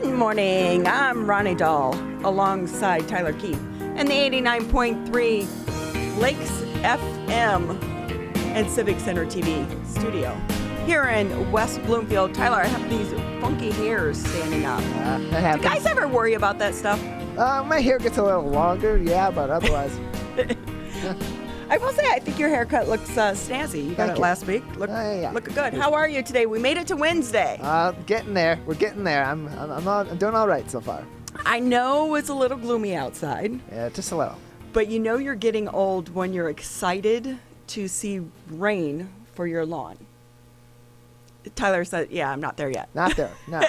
Good morning. I'm Ronnie Dahl alongside Tyler Keith and the 89.3 Lakes FM and Civic Center TV studio here in West Bloomfield. Tyler, I have these funky hairs standing up. Do you guys ever worry about that stuff? My hair gets a little longer, yeah, but otherwise. I will say, I think your haircut looks snazzy. You got it last week. Looking good. How are you today? We made it to Wednesday. Getting there. We're getting there. I'm doing all right so far. I know it's a little gloomy outside. Yeah, just a little. But you know you're getting old when you're excited to see rain for your lawn. Tyler said, yeah, I'm not there yet. Not there, no.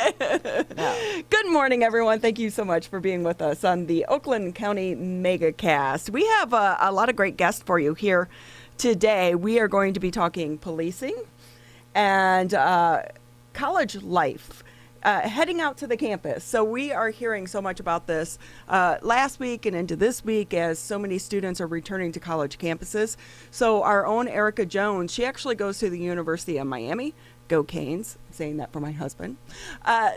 No. Good morning, everyone. Thank you so much for being with us on the Oakland County Megacast. We have a lot of great guests for you here today. We are going to be talking policing and college life, heading out to the campus. So we are hearing so much about this last week and into this week as so many students are returning to college campuses. So our own Erica Jones, she actually goes to the University of Miami. Go Canes, I'm saying that for my husband.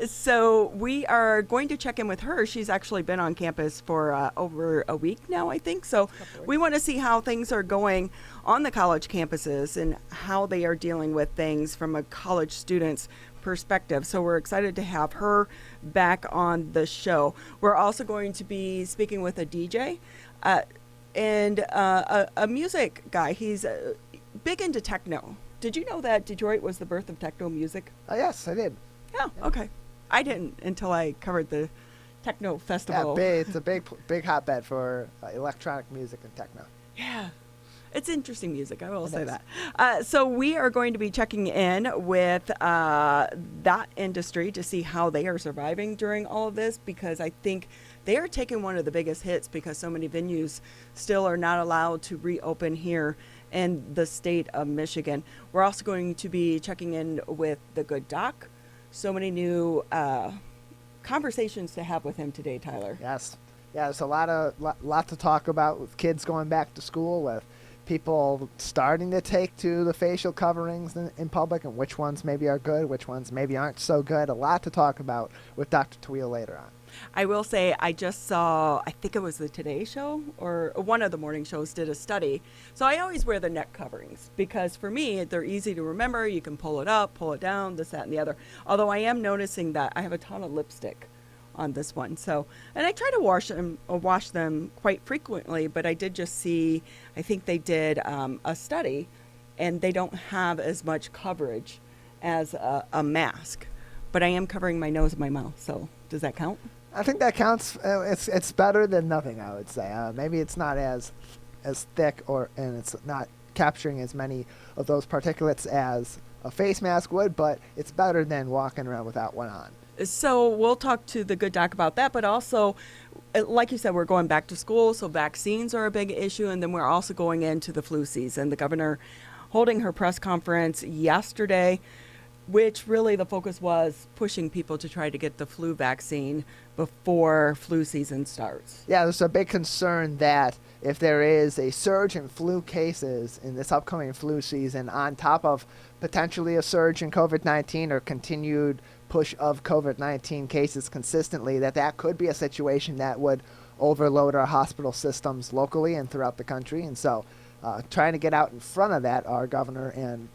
So we are going to check in with her. She's actually been on campus for over a week now, I think. So we want to see how things are going on the college campuses and how they are dealing with things from a college student's perspective. So we're excited to have her back on the show. We're also going to be speaking with a DJ and a music guy. He's big into techno. Did you know that Detroit was the birth of techno music? Yes, I did. Yeah, okay. I didn't until I covered the techno festival. Yeah, it's a big hotbed for electronic music and techno. Yeah. It's interesting music, I will say that. So we are going to be checking in with that industry to see how they are surviving during all of this, because I think they are taking one of the biggest hits because so many venues still are not allowed to reopen here in the state of Michigan. We're also going to be checking in with the good doc. So many new conversations to have with him today, Tyler. Yes. Yeah, there's a lot to talk about with kids going back to school, with people starting to take to the facial coverings in public, and which ones maybe are good, which ones maybe aren't so good. A lot to talk about with Dr. Taweel later on. I will say I just saw, I think it was the Today Show or one of the morning shows did a study. So I always wear the neck coverings because for me, they're easy to remember. You can pull it up, pull it down, this, that, and the other. Although I am noticing that I have a ton of lipstick on this one. So, and I try to wash them quite frequently, but I did just see, I think they did a study and they don't have as much coverage as a mask. But I am covering my nose and my mouth. So does that count? I think that counts. It's better than nothing, I would say. Maybe it's not as thick and it's not capturing as many of those particulates as a face mask would, but it's better than walking around without one on. So we'll talk to the good doc about that, but also, like you said, we're going back to school, so vaccines are a big issue, and then we're also going into the flu season. The governor holding her press conference yesterday, which really the focus was pushing people to try to get the flu vaccine before flu season starts. Yeah, there's a big concern that if there is a surge in flu cases in this upcoming flu season, on top of potentially a surge in COVID-19 or continued push of COVID-19 cases consistently, that could be a situation that would overload our hospital systems locally and throughout the country. And so trying to get out in front of that, our governor and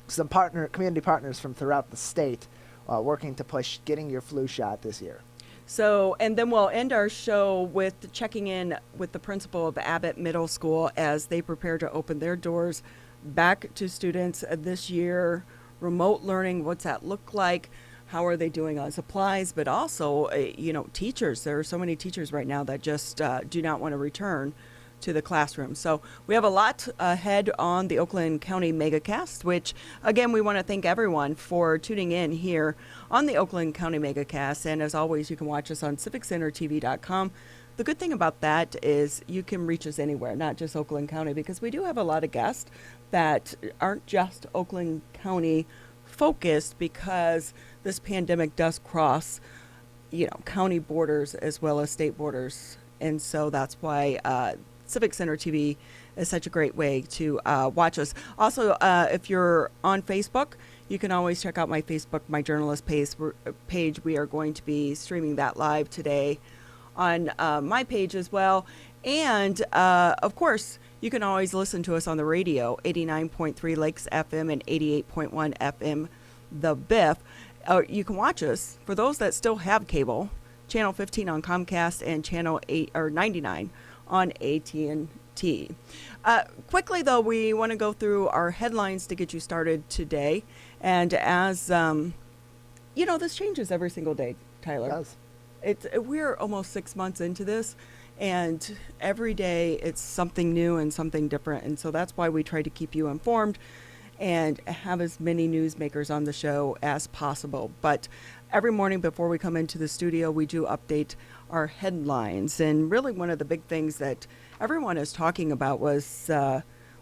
some community partners from throughout the state working to push getting your flu shot this year. So, and then we'll end our show with checking in with the principal of Abbott Middle School as they prepare to open their doors back to students this year. Remote learning, what's that look like? How are they doing on supplies? But also, teachers. There are so many teachers right now that just do not want to return to the classroom. So we have a lot ahead on the Oakland County Megacast, which, again, we want to thank everyone for tuning in here on the Oakland County Megacast. And as always, you can watch us on civiccentertv.com. The good thing about that is you can reach us anywhere, not just Oakland County, because we do have a lot of guests that aren't just Oakland County focused, because this pandemic does cross, county borders as well as state borders. And so that's why Civic Center TV is such a great way to watch us. Also, if you're on Facebook, you can always check out my Facebook, my journalist page. We are going to be streaming that live today on my page as well. And, of course, you can always listen to us on the radio, 89.3 Lakes FM and 88.1 FM, The Biff. You can watch us, for those that still have cable, Channel 15 on Comcast and Channel 8 or 99 on AT&T. Quickly, though, we want to go through our headlines to get you started today. And as, this changes every single day, Tyler. It does. We're almost 6 months into this, and every day it's something new and something different. And so that's why we try to keep you informed and have as many newsmakers on the show as possible. But every morning before we come into the studio, we do update our headlines. And really one of the big things that everyone is talking about was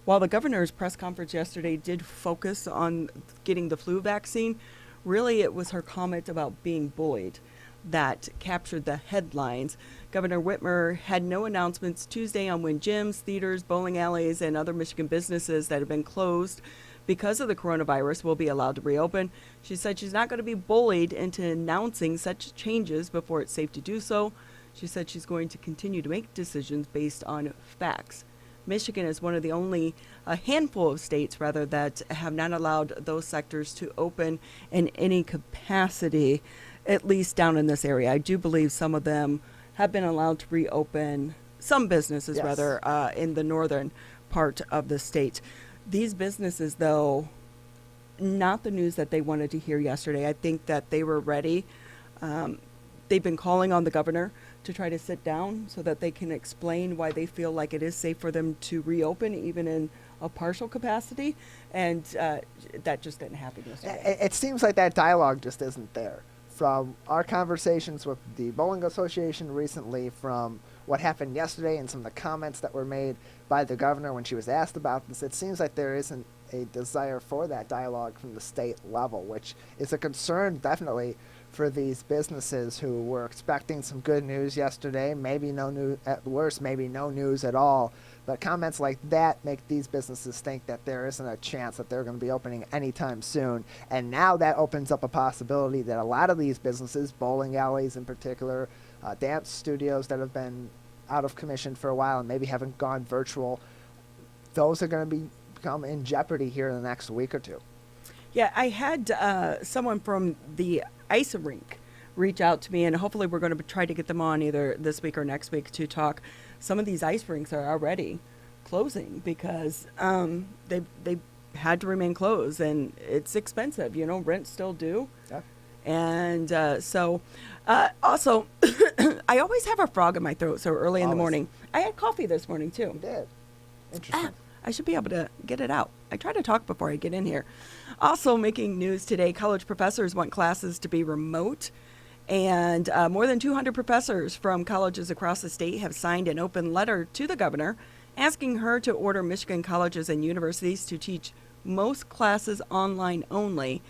while the governor's press conference yesterday did focus on getting the flu vaccine, really it was her comment about being bullied that captured the headlines. Governor Whitmer had no announcements Tuesday on when gyms, theaters, bowling alleys, and other Michigan businesses that have been closed because of the coronavirus will be allowed to reopen. She said she's not going to be bullied into announcing such changes before it's safe to do so. She said she's going to continue to make decisions based on facts. Michigan is one of the only a handful of states, rather, that have not allowed those sectors to open in any capacity, at least down in this area. I do believe some of them have been allowed to reopen, some businesses, Yes. rather, in the northern part of the state. These businesses, though, not the news that they wanted to hear yesterday. I think that they were ready. They've been calling on the governor to try to sit down so that they can explain why they feel like it is safe for them to reopen, even in a partial capacity. And that just didn't happen yesterday. It seems like that dialogue just isn't there. From our conversations with the Bowling Association recently, from what happened yesterday and some of the comments that were made by the governor when she was asked about this, it seems like there isn't a desire for that dialogue from the state level, which is a concern definitely for these businesses who were expecting some good news yesterday, maybe no news, at worst, maybe no news at all. But comments like that make these businesses think that there isn't a chance that they're going to be opening anytime soon. And now that opens up a possibility that a lot of these businesses, bowling alleys in particular, dance studios that have been out of commission for a while and maybe haven't gone virtual, those are going to become in jeopardy here in the next week or two. Yeah, I had someone from the ice rink reach out to me, and hopefully we're going to try to get them on either this week or next week to talk. Some of these ice rinks are already closing because they've had to remain closed, and it's expensive. Rent's still due. Yeah. And also, I always have a frog in my throat so early in the morning. I had coffee this morning, too. You did. Interesting. I should be able to get it out. I try to talk before I get in here. Also making news today, college professors want classes to be remote. And more than 200 professors from colleges across the state have signed an open letter to the governor asking her to order Michigan colleges and universities to teach most classes online only.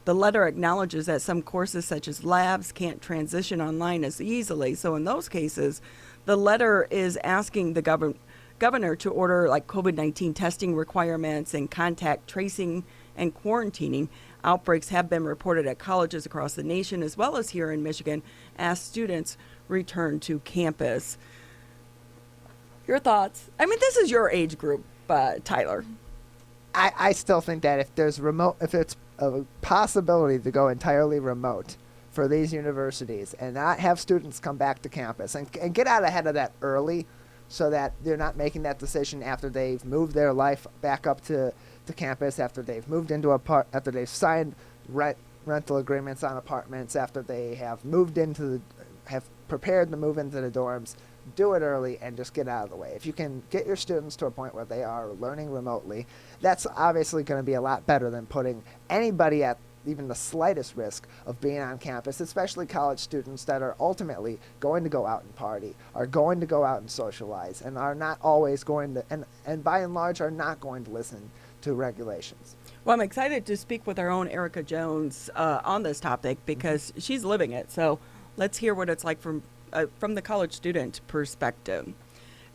The letter acknowledges that some courses such as labs can't transition online as easily. So in those cases, the letter is asking the governor to order like COVID-19 testing requirements and contact tracing and quarantining. Outbreaks have been reported at colleges across the nation as well as here in Michigan as students return to campus. Your thoughts? I mean, this is your age group, Tyler. I still think that if it's a possibility to go entirely remote for these universities and not have students come back to campus and get out ahead of that early so that they're not making that decision after they've moved their life back up to campus, after they've moved into after they've signed rental agreements on apartments, after they have have prepared to move into the dorms. Do it early and just get out of the way. If you can get your students to a point where they are learning remotely, that's obviously going to be a lot better than putting anybody at even the slightest risk of being on campus, especially college students that are ultimately going to go out and party, are going to go out and socialize, and are not always going to, and by and large are not going to listen to regulations. Well, I'm excited to speak with our own Erica Jones on this topic because she's living it. So let's hear what it's like from the college student perspective.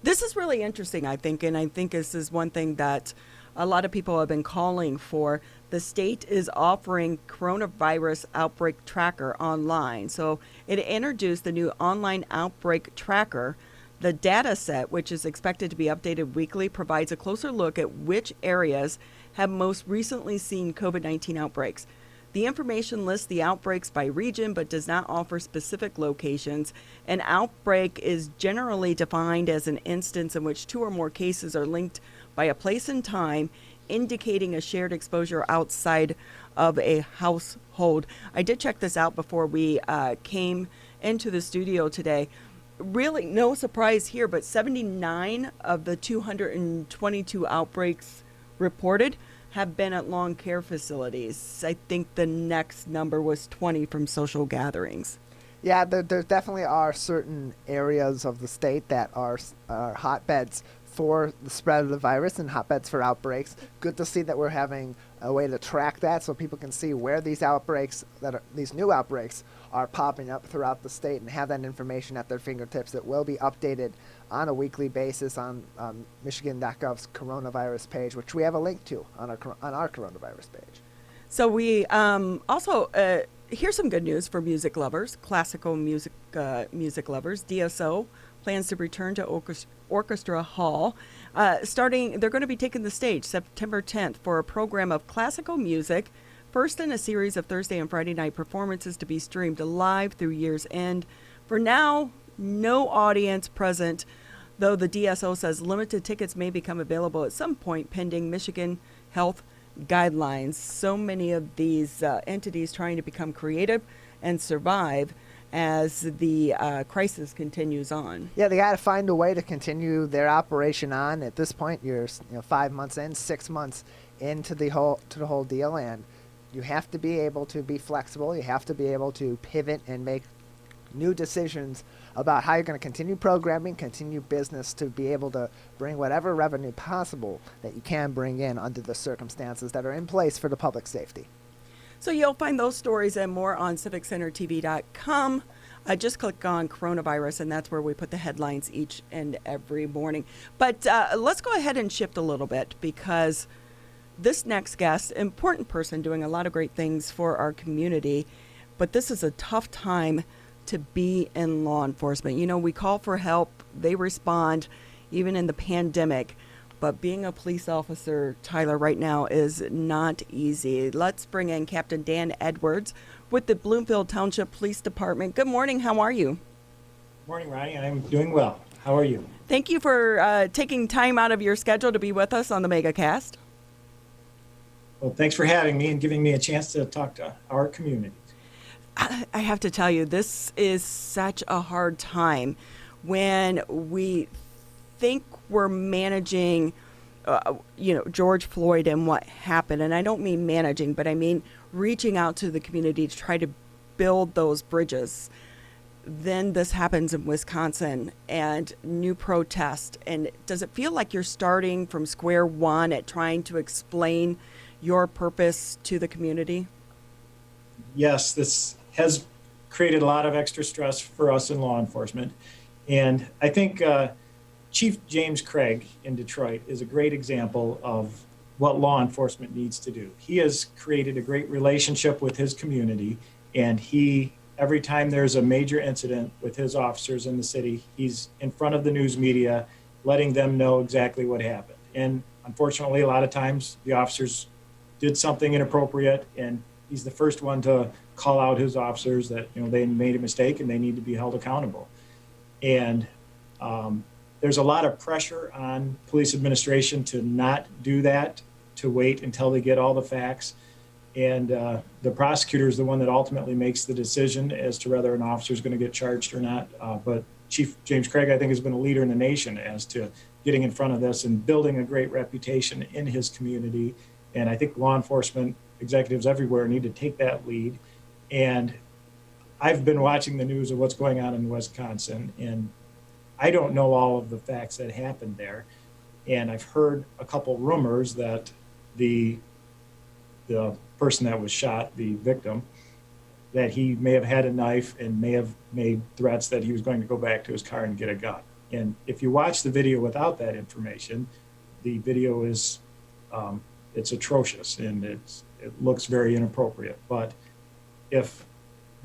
This is really interesting, I think, and I think this is one thing that a lot of people have been calling for. the state is offering coronavirus outbreak tracker online. So it introduced the new online outbreak tracker. The data set, which is expected to be updated weekly, provides a closer look at which areas have most recently seen COVID-19 outbreaks. The information lists the outbreaks by region but does not offer specific locations. An outbreak is generally defined as an instance in which two or more cases are linked by a place and time, indicating a shared exposure outside of a household. I did check this out before we came into the studio today. Really, no surprise here, but 79 of the 222 outbreaks reported have been at long care facilities. I think the next number was 20 from social gatherings. Yeah, there definitely are certain areas of the state that are hotbeds for the spread of the virus and hotbeds for outbreaks. Good to see that we're having a way to track that so people can see where these outbreaks, these new outbreaks, are popping up throughout the state and have that information at their fingertips. It will be updated on a weekly basis on Michigan.gov's coronavirus page, which we have a link to on our coronavirus page. So we also here's some good news for music lovers, classical music lovers. DSO plans to return to Orchestra Hall. They're going to be taking the stage September 10th for a program of classical music, first in a series of Thursday and Friday night performances to be streamed live through year's end. For now, no audience present, though the DSO says limited tickets may become available at some point pending Michigan health guidelines. So many of these entities trying to become creative and survive as the crisis continues on. Yeah, they got to find a way to continue their operation on. At this point, you're 5 months in, 6 months into the whole deal, and you have to be able to be flexible. You have to be able to pivot and make new decisions about how you're going to continue programming, continue business, to be able to bring whatever revenue possible that you can bring in under the circumstances that are in place for the public safety. So you'll find those stories and more on civiccentertv.com. Just click on coronavirus, and that's where we put the headlines each and every morning. But let's go ahead and shift a little bit, because this next guest, important person doing a lot of great things for our community, but this is a tough time to be in law enforcement. We call for help, they respond, even in the pandemic. But being a police officer, Tyler, right now is not easy. Let's bring in Captain Dan Edwards with the Bloomfield Township Police Department. Good morning. How are you? Morning, Ronnie. I'm doing well. How are you? Thank you for taking time out of your schedule to be with us on the Megacast. Well, thanks for having me and giving me a chance to talk to our community. I have to tell you, this is such a hard time when we think we're managing, George Floyd and what happened. And I don't mean managing, but I mean reaching out to the community to try to build those bridges. Then this happens in Wisconsin and new protest. And does it feel like you're starting from square one at trying to explain your purpose to the community? Yes, this has created a lot of extra stress for us in law enforcement. And I think Chief James Craig in Detroit is a great example of what law enforcement needs to do. He has created a great relationship with his community, and every time there's a major incident with his officers in the city, he's in front of the news media, letting them know exactly what happened. And unfortunately, a lot of times the officers did something inappropriate, and he's the first one to call out his officers that they made a mistake and they need to be held accountable. And there's a lot of pressure on police administration to not do that, to wait until they get all the facts. And the prosecutor is the one that ultimately makes the decision as to whether an officer is going to get charged or not. But Chief James Craig, I think, has been a leader in the nation as to getting in front of this and building a great reputation in his community. And I think law enforcement executives everywhere need to take that lead. And I've been watching the news of what's going on in Wisconsin, and I don't know all of the facts that happened there. And I've heard a couple rumors that the person that was shot, the victim, that he may have had a knife and may have made threats that he was going to go back to his car and get a gun. And if you watch the video without that information, the video is it's atrocious, and it looks very inappropriate. But if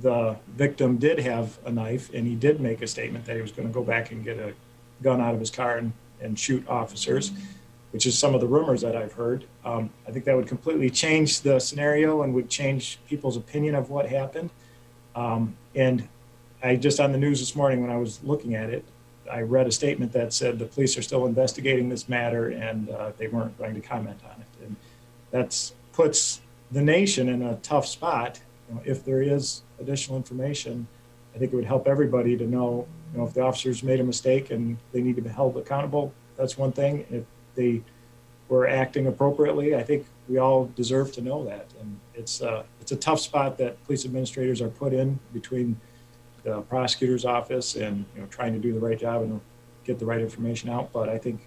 the victim did have a knife and he did make a statement that he was going to go back and get a gun out of his car and shoot officers, which is some of the rumors that I've heard, I think that would completely change the scenario and would change people's opinion of what happened. And I just on the news this morning when I was looking at it, I read a statement that said the police are still investigating this matter and they weren't going to comment on it. And that puts the nation in a tough spot. If there is additional information, I think it would help everybody to know, if the officers made a mistake and they need to be held accountable, that's one thing. If they were acting appropriately, I think we all deserve to know that. And it's a tough spot that police administrators are put in between the prosecutor's office and trying to do the right job and get the right information out. But I think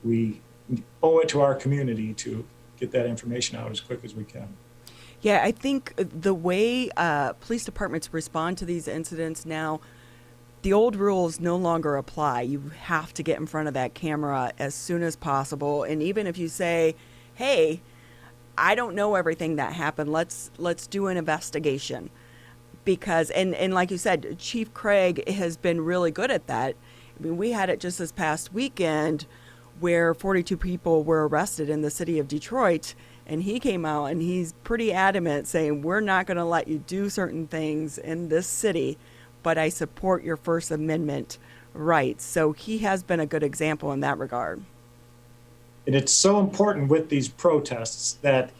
we owe it to our community to get that information out as quick as we can. Yeah, I think the way police departments respond to these incidents now, the old rules no longer apply. You have to get in front of that camera as soon as possible. And even if you say, hey, I don't know everything that happened, let's do an investigation. Because, and like you said, Chief Craig has been really good at that. I mean, we had it just this past weekend where 42 people were arrested in the city of Detroit. And he came out and he's pretty adamant saying, we're not going to let you do certain things in this city, but I support your First Amendment rights. So he has been a good example in that regard. And it's so important with these protests that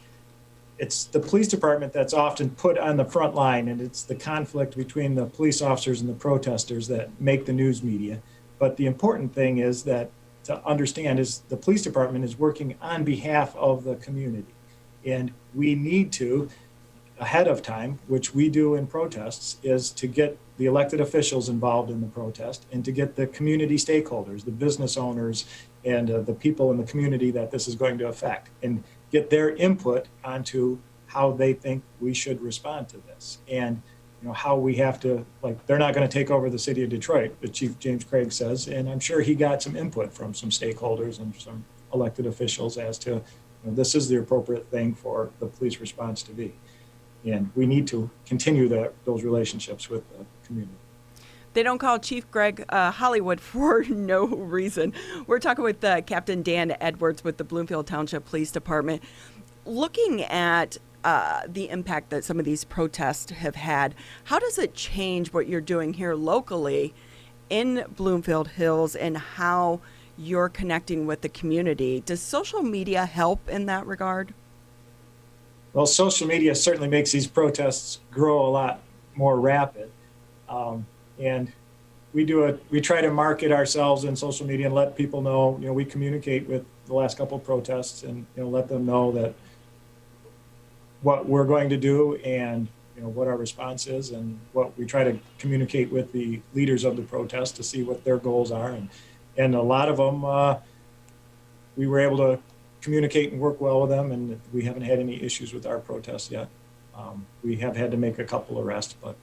it's the police department that's often put on the front line, and it's the conflict between the police officers and the protesters that make the news media. But the important thing is that to understand is the police department is working on behalf of the community. And we need to, ahead of time, which we do in protests, is to get the elected officials involved in the protest and to get the community stakeholders, the business owners, and the people in the community that this is going to affect, and get their input onto how they think we should respond to this. And how we have to, they're not going to take over the city of Detroit, but Chief James Craig says, and I'm sure he got some input from some stakeholders and some elected officials as to, this is the appropriate thing for the police response to be. And we need to continue those relationships with the community. They don't call Chief Greg Hollywood for no reason. We're talking with Captain Dan Edwards with the Bloomfield Township Police Department. Looking at the impact that some of these protests have had, how does it change what you're doing here locally in Bloomfield Hills and how you're connecting with the community? Does social media help in that regard? Well, social media certainly makes these protests grow a lot more rapid. And we try to market ourselves in social media and let people know, we communicate with the last couple of protests and, let them know that what we're going to do and, what our response is, and what we try to communicate with the leaders of the protest to see what their goals are. And a lot of them, we were able to communicate and work well with them, and we haven't had any issues with our protests yet. We have had to make a couple arrests, but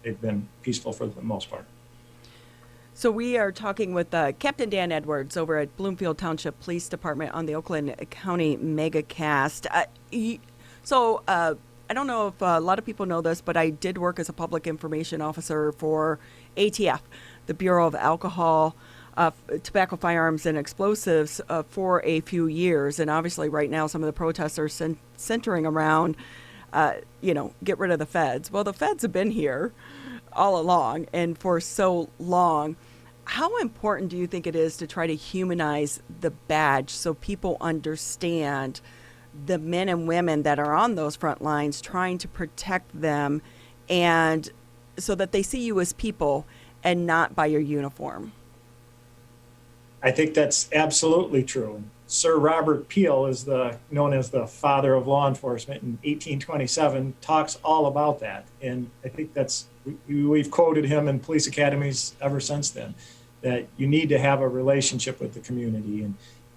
they've been peaceful for the most part. So we are talking with Captain Dan Edwards over at Bloomfield Township Police Department on the Oakland County Megacast. I don't know if a lot of people know this, but I did work as a public information officer for ATF, the Bureau of Alcohol, Tobacco, Firearms, and Explosives for a few years. And obviously right now some of the protests are centering around, get rid of the feds. Well, the feds have been here all along and for so long. How important do you think it is to try to humanize the badge so people understand the men and women that are on those front lines trying to protect them, and so that they see you as people and not by your uniform? I think that's absolutely true. Sir Robert Peel is known as the father of law enforcement in 1827, talks all about that. And I think we've quoted him in police academies ever since then, that you need to have a relationship with the community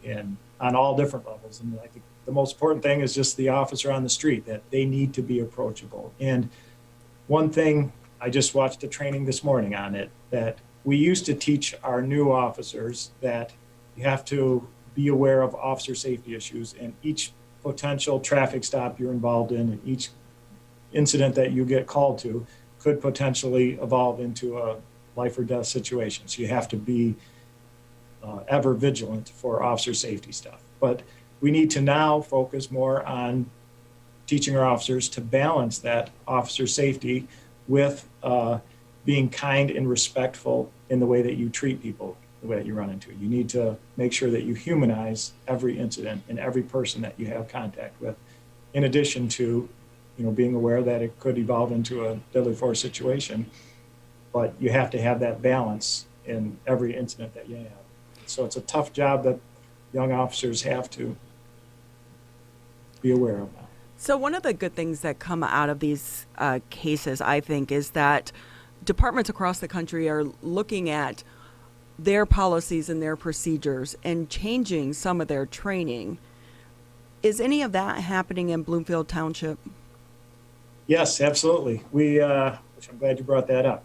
and on all different levels. And I think the most important thing is just the officer on the street, that they need to be approachable. And one thing, I just watched a training this morning on it, that we used to teach our new officers that you have to be aware of officer safety issues, and each potential traffic stop you're involved in, and each incident that you get called to could potentially evolve into a life or death situation. So you have to be ever vigilant for officer safety stuff. But we need to now focus more on teaching our officers to balance that officer safety with being kind and respectful in the way that you treat people, the way that you run into. You need to make sure that you humanize every incident and every person that you have contact with, in addition to, being aware that it could evolve into a deadly force situation. But you have to have that balance in every incident that you have. So it's a tough job that young officers have to be aware of now. So one of the good things that come out of these cases, I think, is that departments across the country are looking at their policies and their procedures and changing some of their training. Is any of that happening in Bloomfield Township? Yes, absolutely. Which I'm glad you brought that up.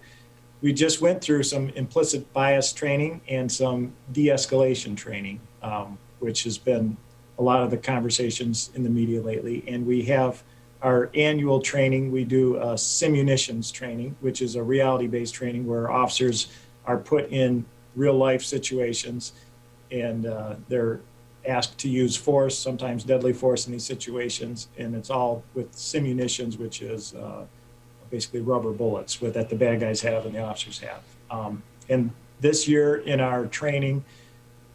We just went through some implicit bias training and some de-escalation training, which has been a lot of the conversations in the media lately. And we have our annual training. We do a simunitions training, which is a reality-based training where officers are put in real-life situations and they're asked to use force, sometimes deadly force in these situations. And it's all with simunitions, which is basically rubber bullets that the bad guys have and the officers have. And this year in our training,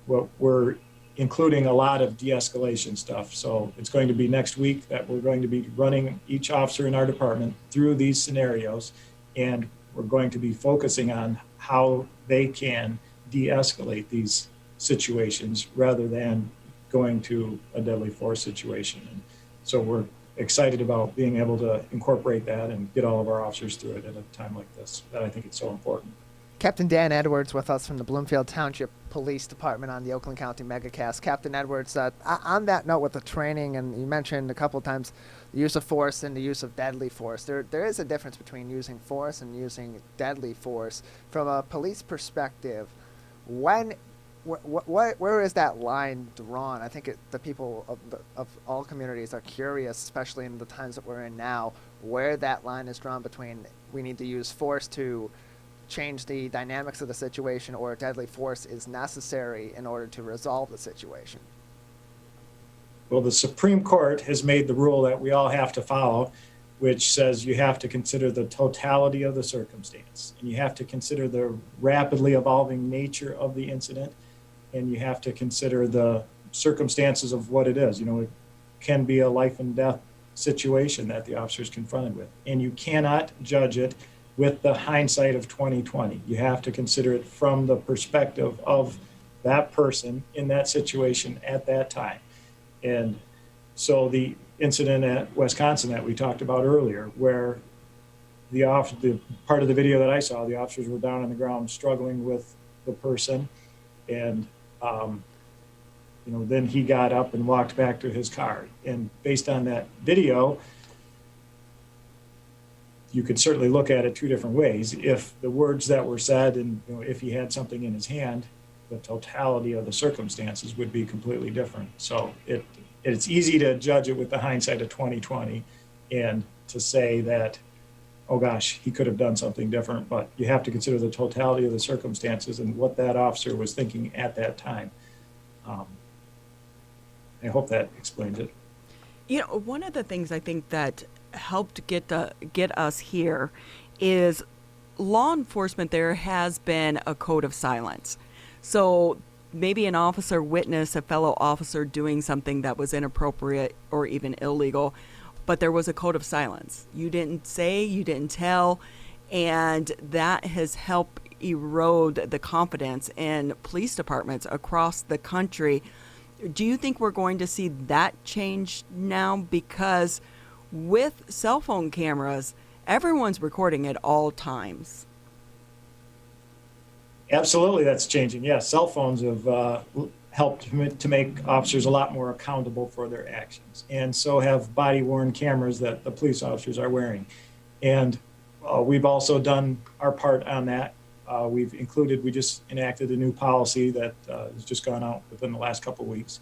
we're including a lot of de-escalation stuff. So it's going to be next week that we're going to be running each officer in our department through these scenarios, and we're going to be focusing on how they can de-escalate these situations rather than going to a deadly force situation. And so we're excited about being able to incorporate that and get all of our officers through it at a time like this, that I think it's so important. Captain Dan Edwards with us from the Bloomfield Township Police Department on the Oakland County Megacast. Captain Edwards, on that note with the training, and you mentioned a couple of times the use of force and the use of deadly force. There is a difference between using force and using deadly force. From a police perspective, where is that line drawn? I think the people of all communities are curious, especially in the times that we're in now, where that line is drawn between we need to use force to change the dynamics of the situation or deadly force is necessary in order to resolve the situation. Well, the Supreme Court has made the rule that we all have to follow, which says you have to consider the totality of the circumstance, and you have to consider the rapidly evolving nature of the incident, and you have to consider the circumstances of what it is. It can be a life and death situation that the officer is confronted with, and you cannot judge it with the hindsight of 2020. You have to consider it from the perspective of that person in that situation at that time. And so the incident at Wisconsin that we talked about earlier, where the part of the video that I saw, the officers were down on the ground struggling with the person, and then he got up and walked back to his car. And based on that video, you could certainly look at it two different ways. If the words that were said and if he had something in his hand, the totality of the circumstances would be completely different. So it's easy to judge it with the hindsight of 2020 and to say that, oh gosh, he could have done something different, but you have to consider the totality of the circumstances and what that officer was thinking at that time. I hope that explains it. One of the things I think that helped get us here is law enforcement. There has been a code of silence. So maybe an officer witnessed a fellow officer doing something that was inappropriate or even illegal, but there was a code of silence. You didn't say, you didn't tell, and that has helped erode the confidence in police departments across the country. Do you think we're going to see that change now? Because with cell phone cameras, everyone's recording at all times. Absolutely, that's changing. Yeah, cell phones have helped to make officers a lot more accountable for their actions. And so have body-worn cameras that the police officers are wearing. And we've also done our part on that. We just enacted a new policy that has just gone out within the last couple of weeks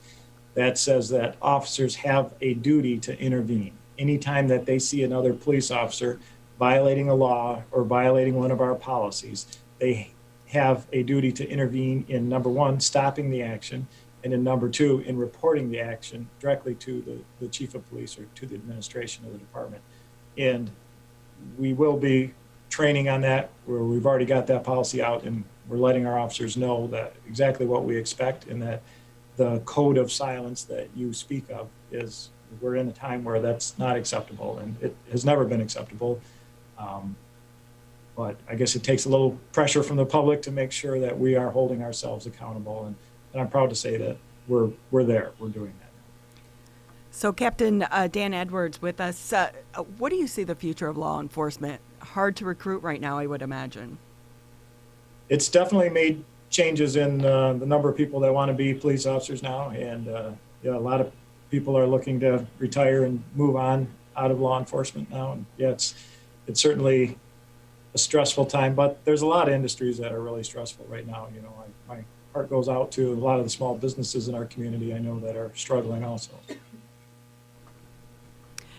that says that officers have a duty to intervene. Anytime that they see another police officer violating a law or violating one of our policies, they have a duty to intervene in, number one, stopping the action, and in number two, in reporting the action directly to the chief of police or to the administration of the department. And we will be training on that, where we've already got that policy out, and we're letting our officers know that exactly what we expect, and that the code of silence that you speak of is, we're in a time where that's not acceptable, and it has never been acceptable. But I guess it takes a little pressure from the public to make sure that we are holding ourselves accountable, and I'm proud to say that we're there, we're doing that. So, Captain Dan Edwards with us. What do you see the future of law enforcement? Hard to recruit right now, I would imagine. It's definitely made changes in the number of people that want to be police officers now, and yeah, a lot of people are looking to retire and move on out of law enforcement now. And yeah, it's certainly a stressful time, but there's a lot of industries that are really stressful right now. You know, my heart goes out to a lot of the small businesses in our community, I know, that are struggling also.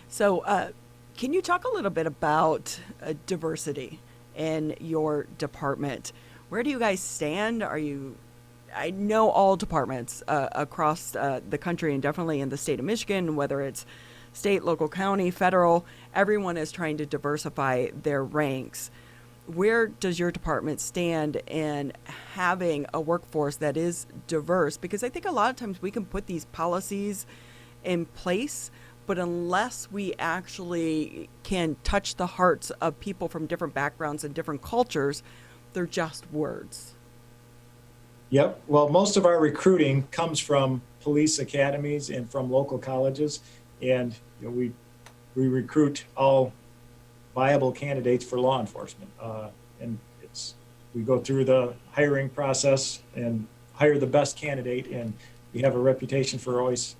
So can you talk a little bit about diversity in your department? Where do you guys stand? I know all departments across the country, and definitely in the state of Michigan, whether it's state, local, county, federal, everyone is trying to diversify their ranks. Where does your department stand in having a workforce that is diverse? Because I think a lot of times we can put these policies in place, but unless we actually can touch the hearts of people from different backgrounds and different cultures, they're just words. Yep. Well, most of our recruiting comes from police academies and from local colleges, and you know, we recruit all viable candidates for law enforcement, and we go through the hiring process and hire the best candidate, and we have a reputation for always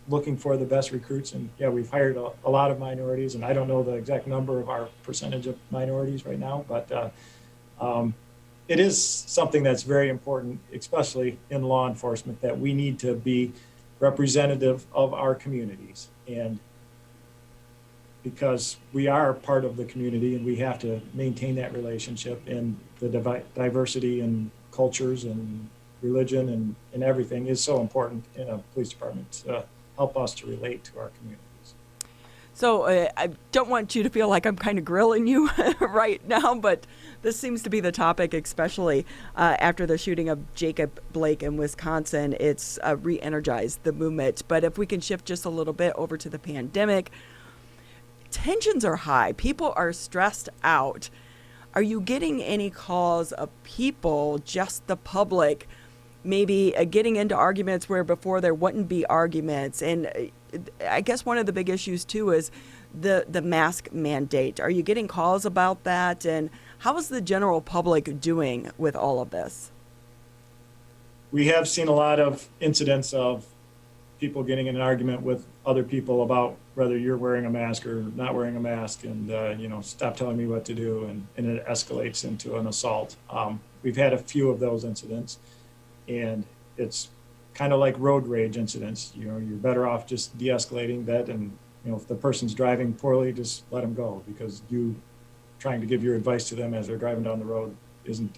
looking for the best recruits. And yeah, we've hired a lot of minorities, and I don't know the exact number of our percentage of minorities right now, but it is something that's very important, especially in law enforcement, that we need to be representative of our communities. And because we are part of the community, and we have to maintain that relationship, and the diversity in cultures and religion and everything is so important in a police department to help us to relate to our communities. So I don't want you to feel like I'm kind of grilling you right now, but this seems to be the topic, especially after the shooting of Jacob Blake in Wisconsin. It's re-energized the movement. But if we can shift just a little bit over to the pandemic, tensions are high. People are stressed out. Are you getting any calls of people, just the public, maybe getting into arguments where before there wouldn't be arguments? And I guess one of the big issues too is the mask mandate. Are you getting calls about that? And how is the general public doing with all of this? We have seen a lot of incidents of people getting in an argument with other people about whether you're wearing a mask or not wearing a mask, and stop telling me what to do, and it escalates into an assault. We've had a few of those incidents, and it's kind of like road rage incidents. You know, you're better off just de-escalating that, and if the person's driving poorly, just let them go, because you trying to give your advice to them as they're driving down the road isn't,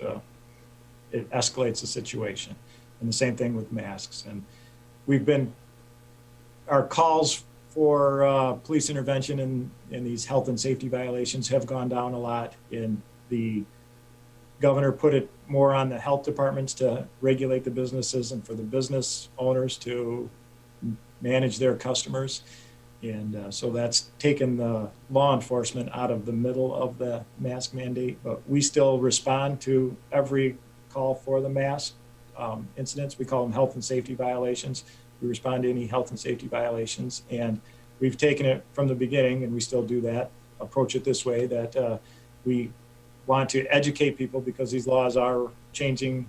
it escalates the situation. And the same thing with masks. And our calls for police intervention in these health and safety violations have gone down a lot. And the governor put it more on the health departments to regulate the businesses, and for the business owners to manage their customers. And so that's taken the law enforcement out of the middle of the mask mandate, but we still respond to every call for the mask incidents. We call them health and safety violations. We respond to any health and safety violations, and we've taken it from the beginning, and we still do that, approach it this way, that we want to educate people, because these laws are changing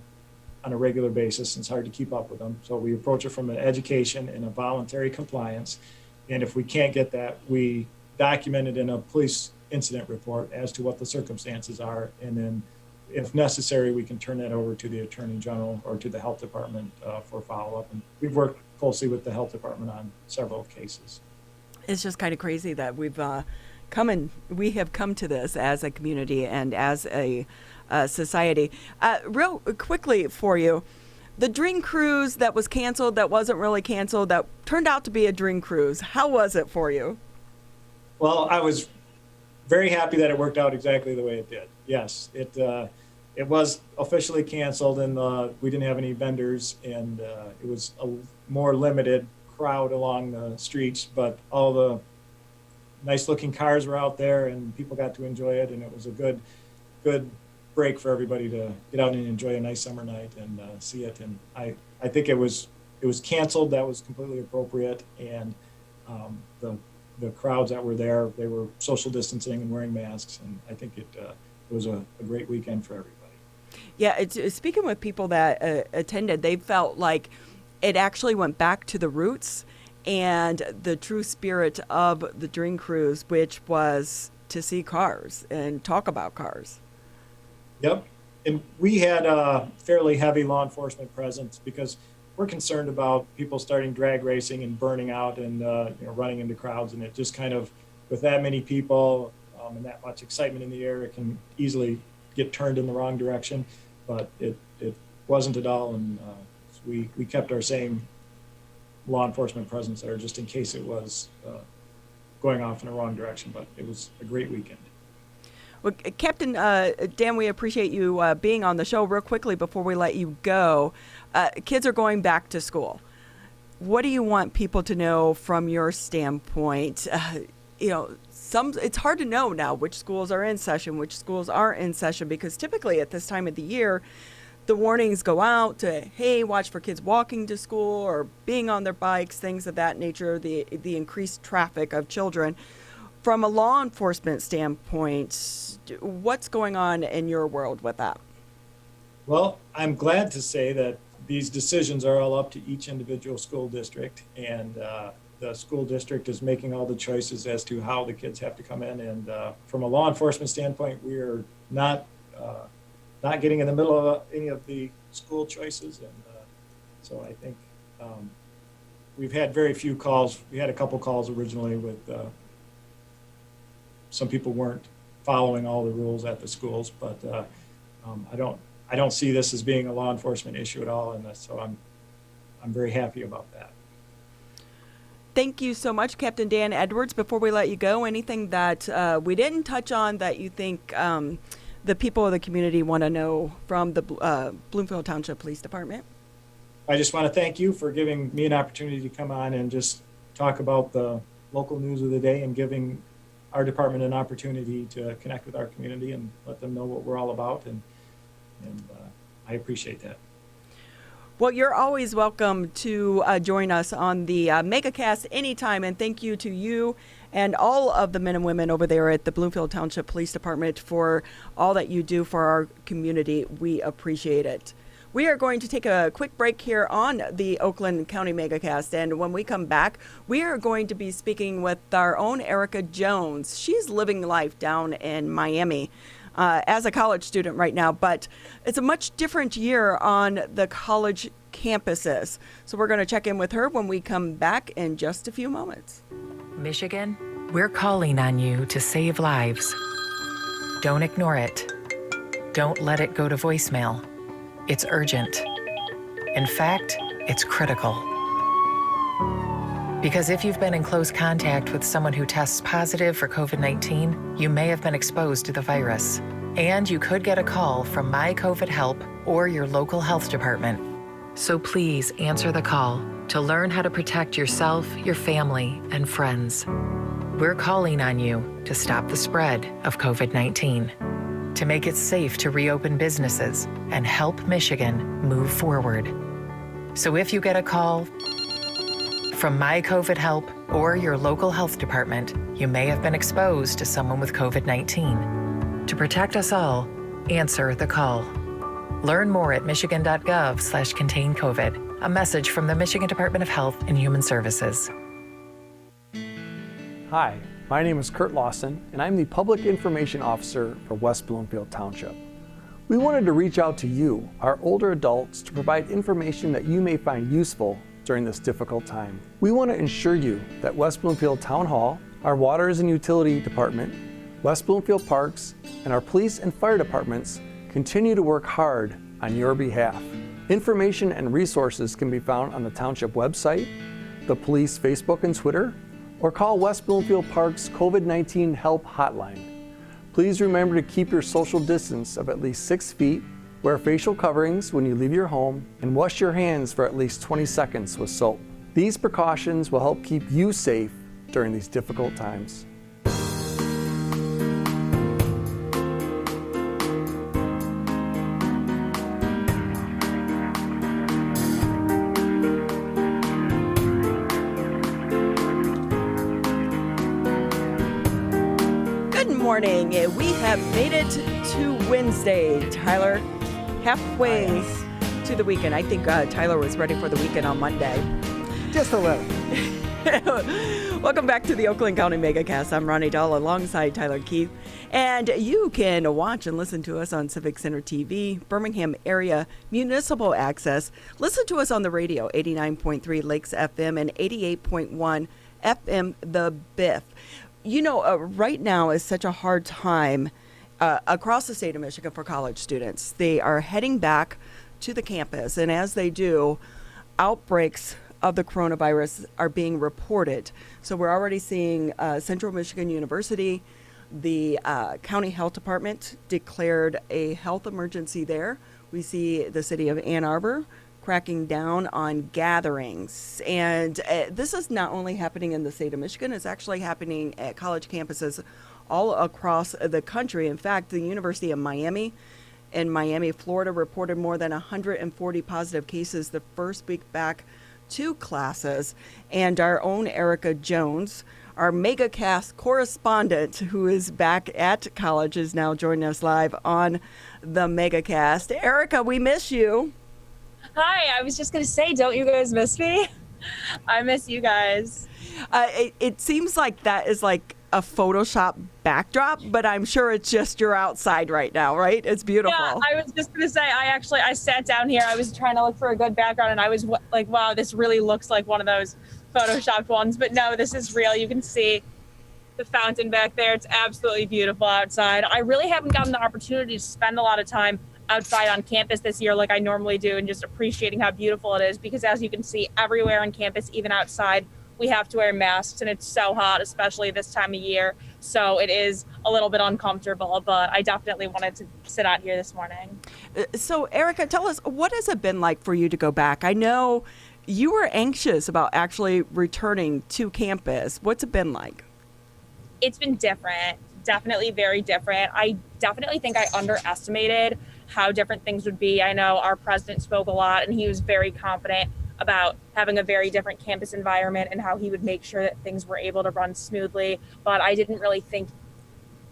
on a regular basis, and it's hard to keep up with them. So we approach it from an education and a voluntary compliance. And if we can't get that, we document it in a police incident report as to what the circumstances are, and then if necessary, we can turn that over to the Attorney General or to the Health Department for follow-up. And we've worked closely with the Health Department on several cases. It's just kind of crazy that we have come to this as a community and as a society. Real quickly for you, the Dream Cruise that was canceled, that wasn't really canceled, that turned out to be a Dream Cruise. How was it for you? Well, I was very happy that it worked out exactly the way it did. Yes, it was officially canceled, and we didn't have any vendors, and it was a more limited crowd along the streets, but all the nice-looking cars were out there, and people got to enjoy it, and it was a good break for everybody to get out and enjoy a nice summer night and see it. And I think it was canceled. That was completely appropriate, and the crowds that were there, they were social distancing and wearing masks, and I think it was a great weekend for everybody. Yeah, speaking with people that attended, they felt like it actually went back to the roots and the true spirit of the Dream Cruise, which was to see cars and talk about cars. Yep, and we had a fairly heavy law enforcement presence because we're concerned about people starting drag racing and burning out and running into crowds, and it just kind of, with that many people and that much excitement in the air, it can easily get turned in the wrong direction. But it wasn't at all, and we kept our same law enforcement presence there just in case it was going off in the wrong direction. But it was a great weekend. Well, Captain Dan, we appreciate you being on the show. Real quickly before we let you go, kids are going back to school. What do you want people to know from your standpoint? It's hard to know now which schools are in session, which schools aren't in session, because typically at this time of the year, the warnings go out to, hey, watch for kids walking to school or being on their bikes, things of that nature, the increased traffic of children. From a law enforcement standpoint, what's going on in your world with that? Well, I'm glad to say that these decisions are all up to each individual school district, and the school district is making all the choices as to how the kids have to come in. And from a law enforcement standpoint, we are not getting in the middle of any of the school choices. And so I think we've had very few calls. We had a couple calls originally with some people weren't following all the rules at the schools, but I don't see this as being a law enforcement issue at all, and so I'm very happy about that. Thank you so much, Captain Dan Edwards. Before we let you go, anything that we didn't touch on that you think the people of the community want to know from the Bloomfield Township Police Department? I just want to thank you for giving me an opportunity to come on and just talk about the local news of the day and giving our department an opportunity to connect with our community and let them know what we're all about, and I appreciate that. Well, you're always welcome to join us on the Megacast anytime, and thank you to you and all of the men and women over there at the Bloomfield Township Police Department for all that you do for our community. We appreciate it. We are going to take a quick break here on the Oakland County Megacast, and when we come back, we are going to be speaking with our own Erica Jones. She's living life down in Miami as a college student right now, but it's a much different year on the college campuses. So we're going to check in with her when we come back in just a few moments. Michigan, we're calling on you to save lives. Don't ignore it. Don't let it go to voicemail. It's urgent. In fact, it's critical. Because if you've been in close contact with someone who tests positive for COVID-19, you may have been exposed to the virus. And you could get a call from My COVID Help or your local health department. So please answer the call to learn how to protect yourself, your family, and friends. We're calling on you to stop the spread of COVID-19, to make it safe to reopen businesses and help Michigan move forward. So if you get a call from My COVID Help or your local health department, you may have been exposed to someone with COVID-19. To protect us all, answer the call. Learn more at michigan.gov/containcovid. A message from the Michigan Department of Health and Human Services. Hi, my name is Kurt Lawson, and I'm the Public Information Officer for West Bloomfield Township. We wanted to reach out to you, our older adults, to provide information that you may find useful during this difficult time. We want to ensure you that West Bloomfield Town Hall, our Waters and Utility Department, West Bloomfield Parks, and our police and fire departments continue to work hard on your behalf. Information and resources can be found on the Township website, the police Facebook and Twitter, or call West Bloomfield Park's COVID-19 Help Hotline. Please remember to keep your social distance of at least 6 feet, wear facial coverings when you leave your home, and wash your hands for at least 20 seconds with soap. These precautions will help keep you safe during these difficult times. Good morning. We have made it to Wednesday, Tyler. Halfway to the weekend. I think Tyler was ready for the weekend on Monday. Just a little. Welcome back to the Oakland County Megacast. I'm Ronnie Dahl alongside Tyler Keith. And you can watch and listen to us on Civic Center TV, Birmingham Area Municipal Access. Listen to us on the radio, 89.3 Lakes FM and 88.1 FM The Biff. You know, right now is such a hard time across the state of Michigan for college students. They are heading back to the campus, and as they do, outbreaks of the coronavirus are being reported. So we're already seeing Central Michigan University, the county health department declared a health emergency there. We see the city of Ann Arbor cracking down on gatherings. And this is not only happening in the state of Michigan, it's actually happening at college campuses all across the country. In fact, the University of Miami in Miami, Florida reported more than 140 positive cases the first week back to classes. And our own Erica Jones, our Megacast correspondent who is back at college, is now joining us live on the Megacast. Erica, we miss you. Hi, I was just going to say, don't you guys miss me? I miss you guys. It seems like that is like a Photoshop backdrop, but I'm sure it's just you're outside right now, right? It's beautiful. Yeah, I was just going to say, I sat down here. I was trying to look for a good background, and I was like, wow, this really looks like one of those Photoshopped ones. But no, this is real. You can see the fountain back there. It's absolutely beautiful outside. I really haven't gotten the opportunity to spend a lot of time outside on campus this year like I normally do, and just appreciating how beautiful it is, because as you can see, everywhere on campus, even outside, we have to wear masks, and it's so hot, especially this time of year. So it is a little bit uncomfortable, but I definitely wanted to sit out here this morning. So Erica, tell us, what has it been like for you to go back? I know you were anxious about actually returning to campus. What's it been like? It's been different, definitely very different. I definitely think I underestimated how different things would be. I know our president spoke a lot, and he was very confident about having a very different campus environment and how he would make sure that things were able to run smoothly. But I didn't really think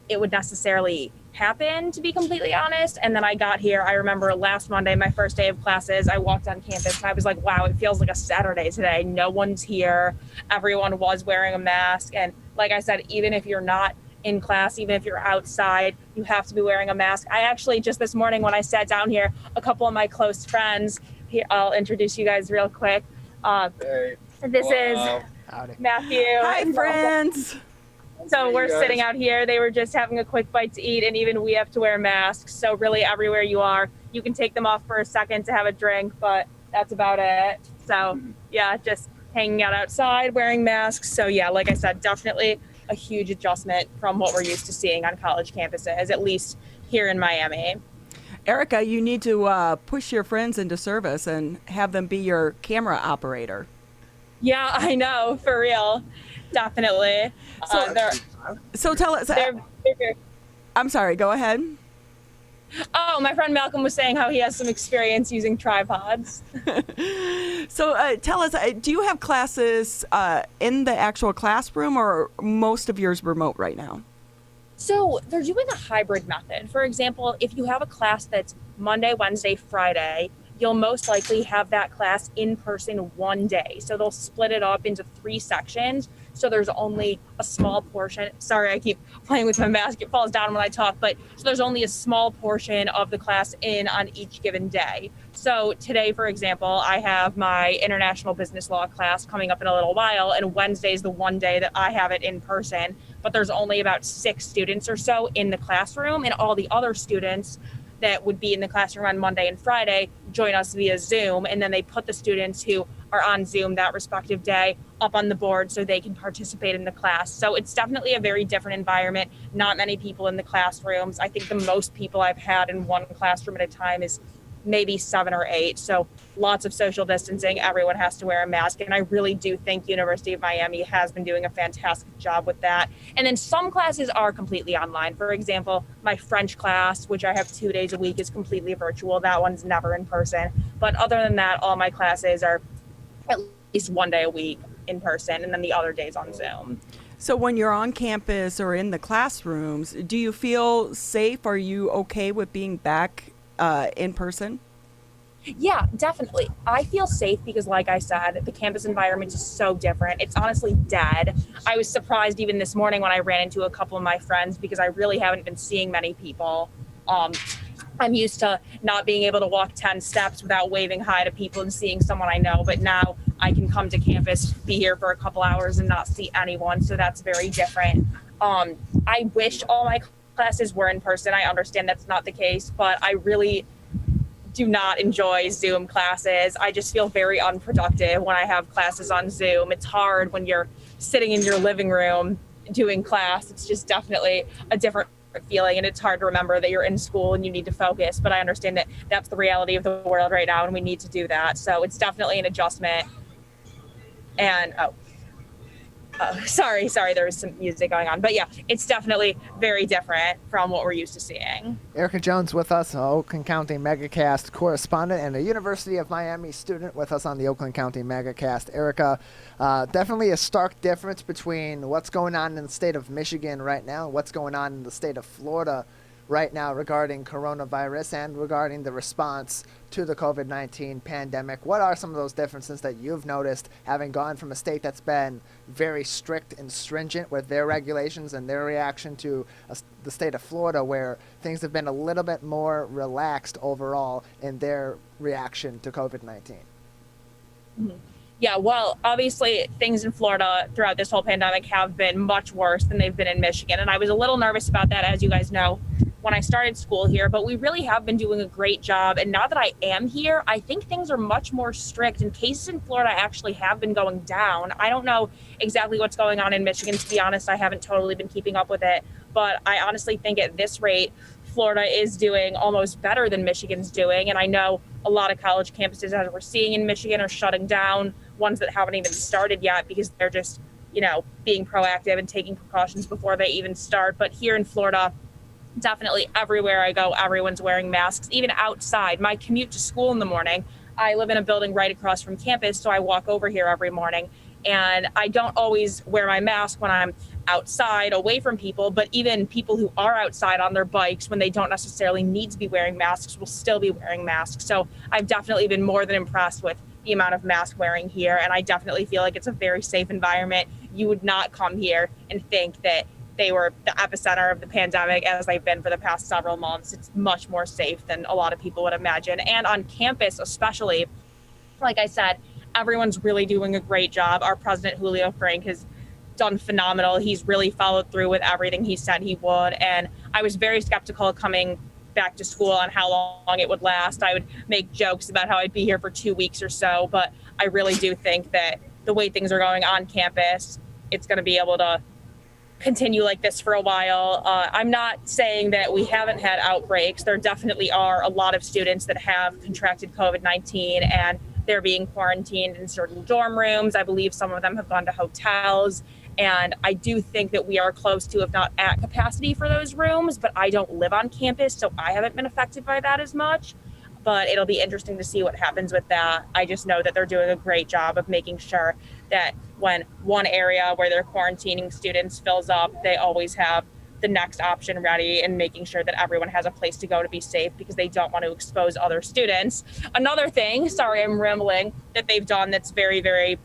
it would necessarily happen, to be completely honest. And then I got here, I remember last Monday, my first day of classes, I walked on campus and I was like, wow, it feels like a Saturday today. No one's here. Everyone was wearing a mask. And like I said, even if you're not in class, even if you're outside, you have to be wearing a mask. I actually, just this morning when I sat down here, a couple of my close friends, here, I'll introduce you guys real quick. Hey. This is Howdy. Matthew. Hi, friends. So we're sitting out here. They were just having a quick bite to eat, and even we have to wear masks. So really everywhere you are, you can take them off for a second to have a drink, but that's about it. So yeah, just hanging out outside, wearing masks. So yeah, like I said, definitely a huge adjustment from what we're used to seeing on college campuses, at least here in Miami. Erica, you need to push your friends into service and have them be your camera operator. Yeah, I know, for real. Definitely. So tell us. I'm sorry, go ahead. Oh, my friend Malcolm was saying how he has some experience using tripods. So tell us, do you have classes in the actual classroom, or most of yours remote right now? So they're doing a hybrid method. For example, if you have a class that's Monday, Wednesday, Friday, you'll most likely have that class in person one day. So they'll split it up into 3 sections. So there's only a small portion. Sorry, I keep playing with my mask. It falls down when I talk, but so there's only a small portion of the class in on each given day. So today, for example, I have my international business law class coming up in a little while, and Wednesday is the one day that I have it in person, but there's only about 6 students or so in the classroom, and all the other students that would be in the classroom on Monday and Friday join us via Zoom, and then they put the students who are on Zoom that respective day up on the board so they can participate in the class. So it's definitely a very different environment. Not many people in the classrooms. I think the most people I've had in one classroom at a time is maybe 7 or 8. So lots of social distancing. Everyone has to wear a mask. And I really do think University of Miami has been doing a fantastic job with that. And then some classes are completely online. For example, my French class, which I have 2 days a week, is completely virtual. That one's never in person. But other than that, all my classes are at least 1 day a week in person, and then the other days on Zoom. So when you're on campus or in the classrooms, do you feel safe? Are you okay with being back in person? Yeah, definitely. I feel safe because, like I said, the campus environment is so different. It's honestly dead. I was surprised even this morning when I ran into a couple of my friends because I really haven't been seeing many people. I'm used to not being able to walk 10 steps without waving hi to people and seeing someone I know, but now I can come to campus, be here for a couple hours and not see anyone, so that's very different. I wish all my classes were in person. I understand that's not the case, but I really do not enjoy Zoom classes. I just feel very unproductive when I have classes on Zoom. It's hard when you're sitting in your living room doing class. It's just definitely a different feeling, and it's hard to remember that you're in school and you need to focus, but I understand that that's the reality of the world right now and we need to do that. So it's definitely an adjustment. And sorry, there was some music going on, but yeah, it's definitely very different from what we're used to seeing. Erica Jones with us, an Oakland County Megacast correspondent and a University of Miami student with us on the Oakland County Megacast. Erica, definitely a stark difference between what's going on in the state of Michigan right now and what's going on in the state of Florida right now regarding coronavirus and regarding the response to the COVID-19 pandemic. What are some of those differences that you've noticed, having gone from a state that's been very strict and stringent with their regulations and their reaction to the state of Florida, where things have been a little bit more relaxed overall in their reaction to COVID-19? Mm-hmm. Yeah, well, obviously things in Florida throughout this whole pandemic have been much worse than they've been in Michigan. And I was a little nervous about that, as you guys know, when I started school here, but we really have been doing a great job. And now that I am here, I think things are much more strict, and cases in Florida actually have been going down. I don't know exactly what's going on in Michigan. To be honest, I haven't totally been keeping up with it, but I honestly think at this rate, Florida is doing almost better than Michigan's doing. And I know a lot of college campuses, as we're seeing in Michigan, are shutting down, ones that haven't even started yet because they're just, being proactive and taking precautions before they even start. But here in Florida, definitely everywhere I go, everyone's wearing masks, even outside. My commute to school in the morning, I live in a building right across from campus, so I walk over here every morning. And I don't always wear my mask when I'm outside away from people, but even people who are outside on their bikes when they don't necessarily need to be wearing masks will still be wearing masks. So I've definitely been more than impressed with the amount of mask wearing here. And I definitely feel like it's a very safe environment. You would not come here and think that they were the epicenter of the pandemic as they've been for the past several months. It's much more safe than a lot of people would imagine. And on campus, especially, like I said, everyone's really doing a great job. Our president, Julio Frank, has done phenomenal. He's really followed through with everything he said he would. And I was very skeptical coming back to school on how long it would last. I would make jokes about how I'd be here for 2 weeks or so, but I really do think that the way things are going on campus, it's going to be able to continue like this for a while. I'm not saying that we haven't had outbreaks. There definitely are a lot of students that have contracted COVID-19 and they're being quarantined in certain dorm rooms. I believe some of them have gone to hotels. And I do think that we are close to, if not at capacity for those rooms, but I don't live on campus, so I haven't been affected by that as much. But it'll be interesting to see what happens with that. I just know that they're doing a great job of making sure that when one area where they're quarantining students fills up, they always have the next option ready and making sure that everyone has a place to go to be safe because they don't want to expose other students. Another thing, sorry, I'm rambling, that they've done that's very, very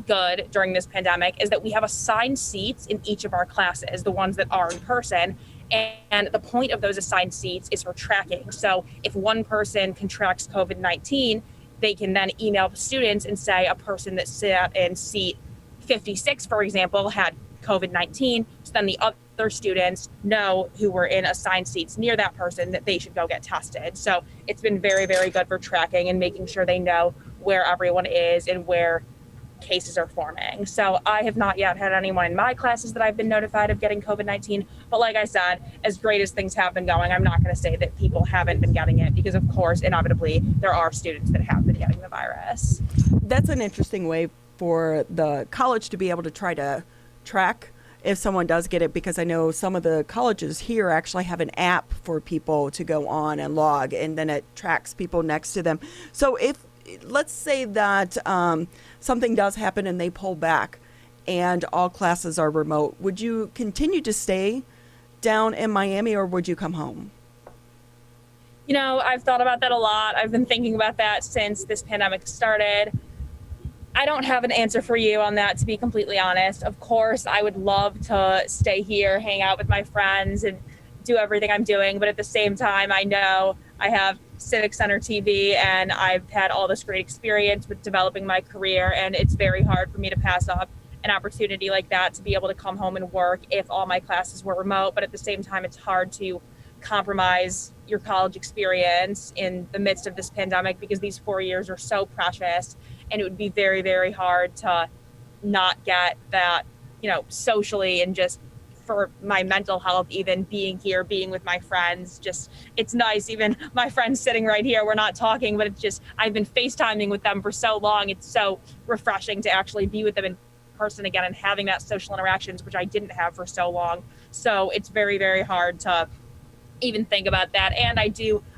good during this pandemic is that we have assigned seats in each of our classes, the ones that are in person. And the point of those assigned seats is for tracking. So if one person contracts COVID-19, they can then email the students and say a person that sat in seat 56, for example, had COVID-19. So then the other students know who were in assigned seats near that person that they should go get tested. So it's been very, very good for tracking and making sure they know where everyone is and where cases are forming. So I have not yet had anyone in my classes that I've been notified of getting COVID-19. But like I said, as great as things have been going, I'm not going to say that people haven't been getting it, because of course, inevitably, there are students that have been getting the virus. That's an interesting way for the college to be able to try to track if someone does get it, because I know some of the colleges here actually have an app for people to go on and log, and then it tracks people next to them. So if, let's say that something does happen and they pull back and all classes are remote, would you continue to stay down in Miami, or would you come home? You know, I've thought about that a lot. I've been thinking about that since this pandemic started. I don't have an answer for you on that, to be completely honest. Of course, I would love to stay here, hang out with my friends, and do everything I'm doing. But at the same time, I know I have Civic Center TV, and I've had all this great experience with developing my career, and it's very hard for me to pass up an opportunity like that to be able to come home and work if all my classes were remote. But at the same time, it's hard to compromise your college experience in the midst of this pandemic, because these 4 years are so precious, and it would be very, very hard to not get that, you know, socially, and just for my mental health, even being here, being with my friends. Just, it's nice. Even my friends sitting right here, we're not talking, but it's just, I've been FaceTiming with them for so long. It's so refreshing to actually be with them in person again and having that social interactions, which I didn't have for so long. So it's very, very hard to even think about that. And I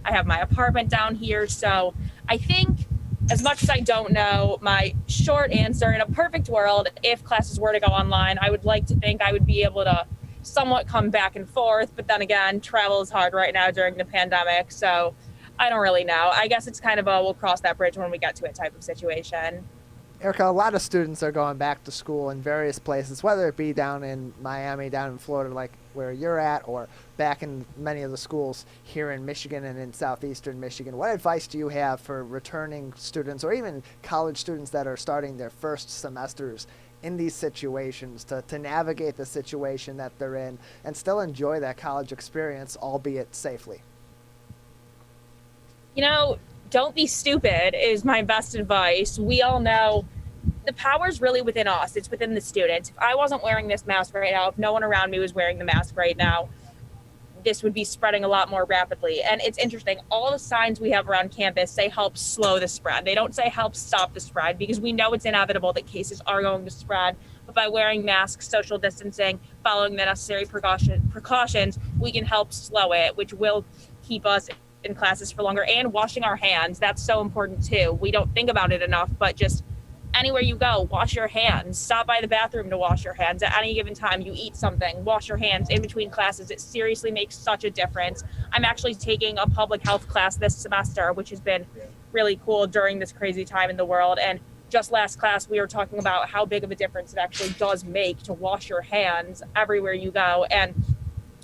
have my apartment down here. So I think, as much as I don't know, my short answer, in a perfect world, if classes were to go online, I would like to think I would be able to somewhat come back and forth. But then again, travel is hard right now during the pandemic. So I don't really know. I guess it's kind of a we'll cross that bridge when we get to it type of situation. Erica, a lot of students are going back to school in various places, whether it be down in Miami, down in Florida, like where you're at, or back in many of the schools here in Michigan and in southeastern Michigan. What advice do you have for returning students, or even college students that are starting their first semesters in these situations, to navigate the situation that they're in and still enjoy that college experience, albeit safely? You know, don't be stupid is my best advice. We all know the power's really within us. It's within the students. If I wasn't wearing this mask right now, if no one around me was wearing the mask right now, this would be spreading a lot more rapidly. And it's interesting, all the signs we have around campus say help slow the spread. They don't say help stop the spread, because we know it's inevitable that cases are going to spread. But by wearing masks, social distancing, following the necessary precautions, we can help slow it, which will keep us in classes for longer. And washing our hands, that's so important too. We don't think about it enough, but just anywhere you go, wash your hands. Stop by the bathroom to wash your hands. At any given time you eat something, wash your hands in between classes. It seriously makes such a difference. I'm actually taking a public health class this semester, which has been really cool during this crazy time in the world. And just last class, we were talking about how big of a difference it actually does make to wash your hands everywhere you go and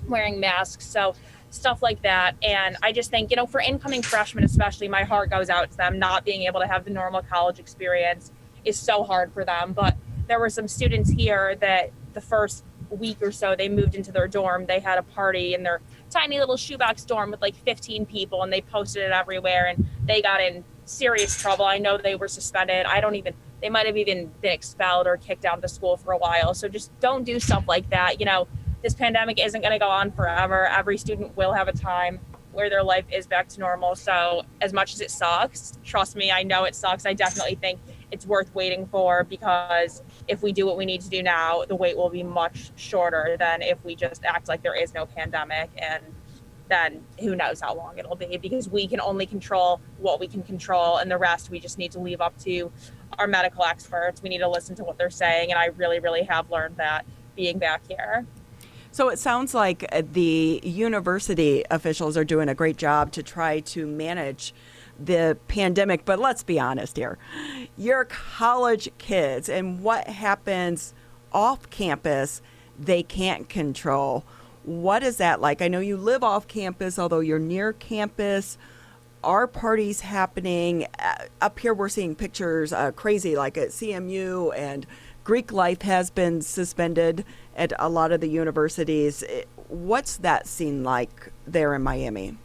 wearing masks. So stuff like that. And I just think, you know, for incoming freshmen especially, my heart goes out to them. Not being able to have the normal college experience is so hard for them. But there were some students here that the first week or so they moved into their dorm. They had a party in their tiny little shoebox dorm with like 15 people, and they posted it everywhere, and they got in serious trouble. I know they were suspended. They might have even been expelled or kicked out of the school for a while. So just don't do stuff like that. You know, this pandemic isn't going to go on forever. Every student will have a time where their life is back to normal. So as much as it sucks, trust me, I know it sucks. I definitely think it's worth waiting for, because if we do what we need to do now, the wait will be much shorter than if we just act like there is no pandemic, and then who knows how long it'll be, because we can only control what we can control, and the rest we just need to leave up to our medical experts. We need to listen to what they're saying, and I really, really have learned that being back here. So it sounds like the university officials are doing a great job to try to manage the pandemic. But let's be honest here. You're college kids, and what happens off campus, they can't control. What is that like? I know you live off campus, although you're near campus. Are parties happening? Up here we're seeing pictures crazy, like at CMU, and Greek life has been suspended at a lot of the universities. What's that scene like there in Miami?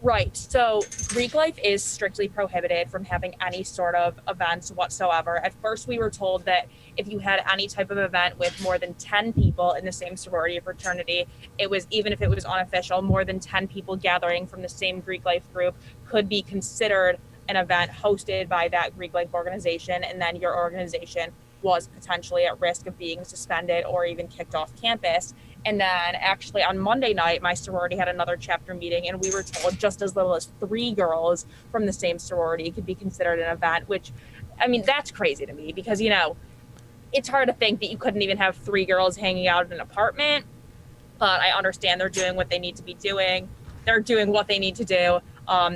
Right. So Greek life is strictly prohibited from having any sort of events whatsoever. At first, we were told that if you had any type of event with more than 10 people in the same sorority or fraternity, it was, even if it was unofficial, more than 10 people gathering from the same Greek life group could be considered an event hosted by that Greek life organization. And then your organization was potentially at risk of being suspended or even kicked off campus. And then actually on Monday night, my sorority had another chapter meeting, and we were told just as little as 3 girls from the same sorority could be considered an event, which, I mean, that's crazy to me because, you know, it's hard to think that you couldn't even have 3 girls hanging out in an apartment, but I understand they're doing what they need to be doing. They're doing what they need to do,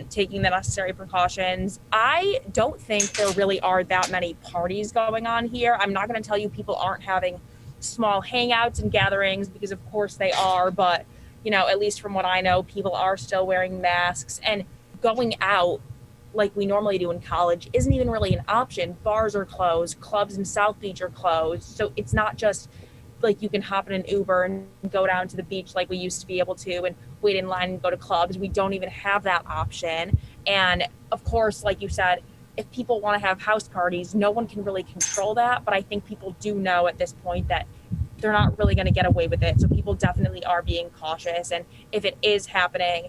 taking the necessary precautions. I don't think there really are that many parties going on here. I'm not going to tell you people aren't having small hangouts and gatherings, because of course they are, but you know, at least from what I know, people are still wearing masks, and going out like we normally do in college isn't even really an option. Bars are closed, clubs in South Beach are closed, so it's not just like you can hop in an Uber and go down to the beach like we used to be able to and wait in line and go to clubs. We don't even have that option. And of course, like you said, if people want to have house parties, no one can really control that. But I think people do know at this point that they're not really going to get away with it. So people definitely are being cautious. And if it is happening,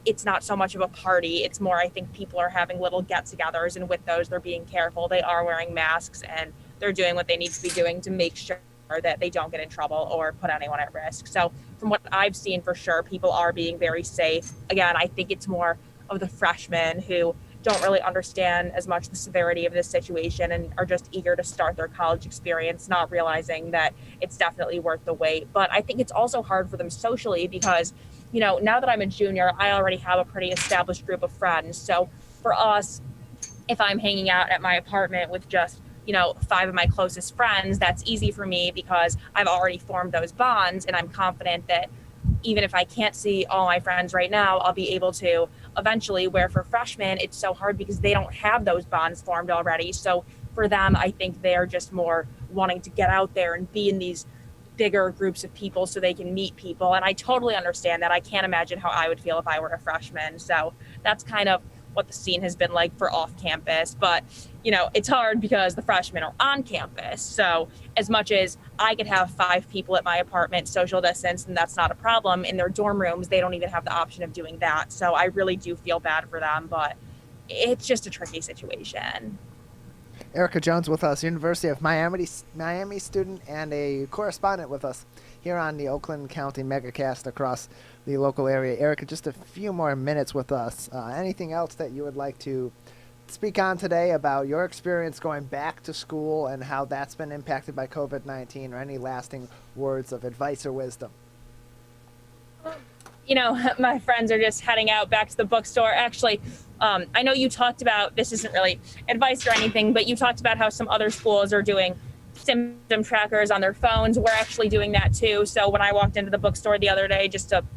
it's not so much of a party. It's more, I think people are having little get-togethers. And with those, they're being careful. They are wearing masks, and they're doing what they need to be doing to make sure that they don't get in trouble or put anyone at risk. So from what I've seen, for sure, people are being very safe. Again, I think it's more of the freshmen who don't really understand as much the severity of this situation and are just eager to start their college experience, not realizing that it's definitely worth the wait. But I think it's also hard for them socially because, you know, now that I'm a junior, I already have a pretty established group of friends. So for us, if I'm hanging out at my apartment with just, you know, 5 of my closest friends, that's easy for me because I've already formed those bonds, and I'm confident that even if I can't see all my friends right now, I'll be able to eventually. Where for freshmen, it's so hard because they don't have those bonds formed already. So for them, I think they're just more wanting to get out there and be in these bigger groups of people so they can meet people. And I totally understand that. I can't imagine how I would feel if I were a freshman. So that's kind of what the scene has been like for off campus. But, you know, it's hard because the freshmen are on campus. So as much as I could have 5 people at my apartment social distance, and that's not a problem, in their dorm rooms, they don't even have the option of doing that. So I really do feel bad for them, but it's just a tricky situation. Erica Jones with us, University of Miami student and a correspondent with us here on the Oakland County Megacast across the local area. Erica, just a few more minutes with us. Anything else that you would like to speak on today about your experience going back to school and how that's been impacted by COVID-19, or any lasting words of advice or wisdom? You know, my friends are just heading out back to the bookstore. Actually, I know you talked about, this isn't really advice or anything, but you talked about how some other schools are doing symptom trackers on their phones. We're actually doing that too. So when I walked into the bookstore the other day,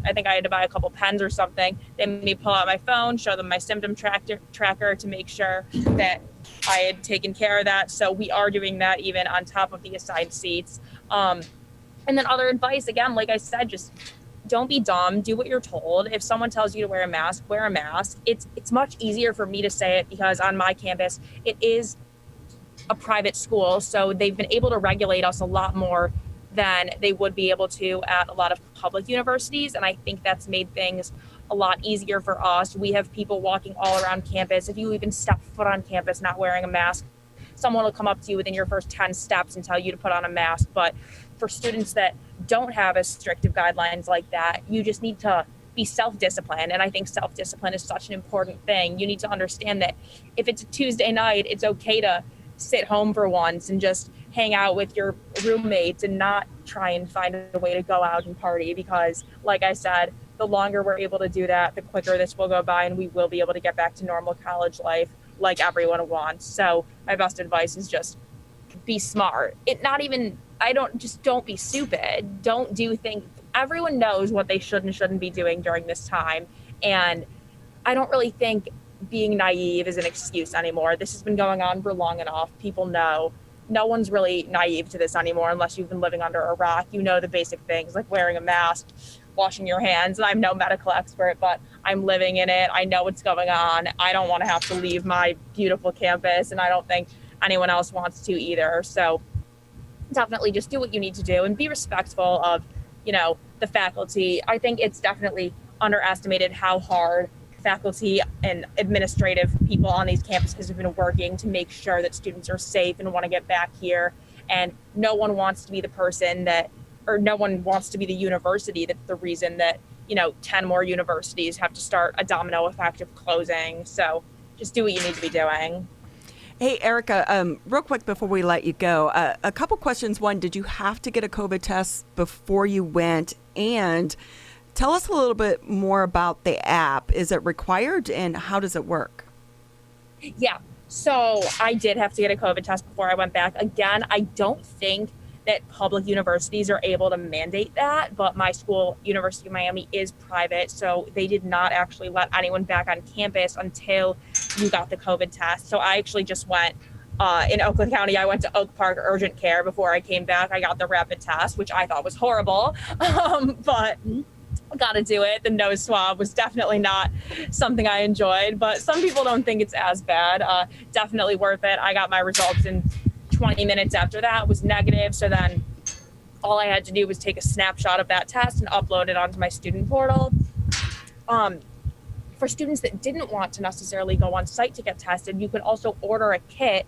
I think I had to buy a couple pens or something, they made me pull out my phone, show them my symptom tracker to make sure that I had taken care of that. So we are doing that even on top of the assigned seats. And then other advice, again, like I said, just don't be dumb. Do what you're told. If someone tells you to wear a mask, wear a mask. It's much easier for me to say it because on my campus, it is a private school. So they've been able to regulate us a lot more than they would be able to at a lot of public universities. And I think that's made things a lot easier for us. We have people walking all around campus. If you even step foot on campus not wearing a mask, someone will come up to you within your first 10 steps and tell you to put on a mask. But for students that don't have as strict of guidelines like that, you just need to be self-disciplined. And I think self-discipline is such an important thing. You need to understand that if it's a Tuesday night, it's okay to sit home for once and just hang out with your roommates and not try and find a way to go out and party, because like I said, the longer we're able to do that, the quicker this will go by, and we will be able to get back to normal college life like everyone wants. So my best advice is just be smart. Don't be stupid. Don't do things. Everyone knows what they should and shouldn't be doing during this time. And I don't really think being naive is an excuse anymore. This has been going on for long enough. People know. No one's really naive to this anymore unless you've been living under a rock. You know the basic things like wearing a mask, washing your hands. And I'm no medical expert, but I'm living in it. I know what's going on. I don't want to have to leave my beautiful campus, and I don't think anyone else wants to either. So definitely just do what you need to do and be respectful of, the faculty. I think it's definitely underestimated how hard faculty and administrative people on these campuses have been working to make sure that students are safe and want to get back here. And no one wants to be the person no one wants to be the university that's the reason that, 10 more universities have to start a domino effect of closing. So just do what you need to be doing. Hey, Erica, real quick before we let you go, a couple questions. One, did you have to get a COVID test before you went? And tell us a little bit more about the app. Is it required, and how does it work? Yeah, so I did have to get a COVID test before I went back. Again, I don't think that public universities are able to mandate that, but my school, University of Miami, is private, so they did not actually let anyone back on campus until you got the COVID test. So I actually just went in Oakland County. I went to Oak Park Urgent Care before I came back. I got the rapid test, which I thought was horrible, but got to do it. The nose swab was definitely not something I enjoyed, but some people don't think it's as bad. Definitely worth it. I got my results in 20 minutes after that, was negative. So then all I had to do was take a snapshot of that test and upload it onto my student portal. For students that didn't want to necessarily go on site to get tested, you could also order a kit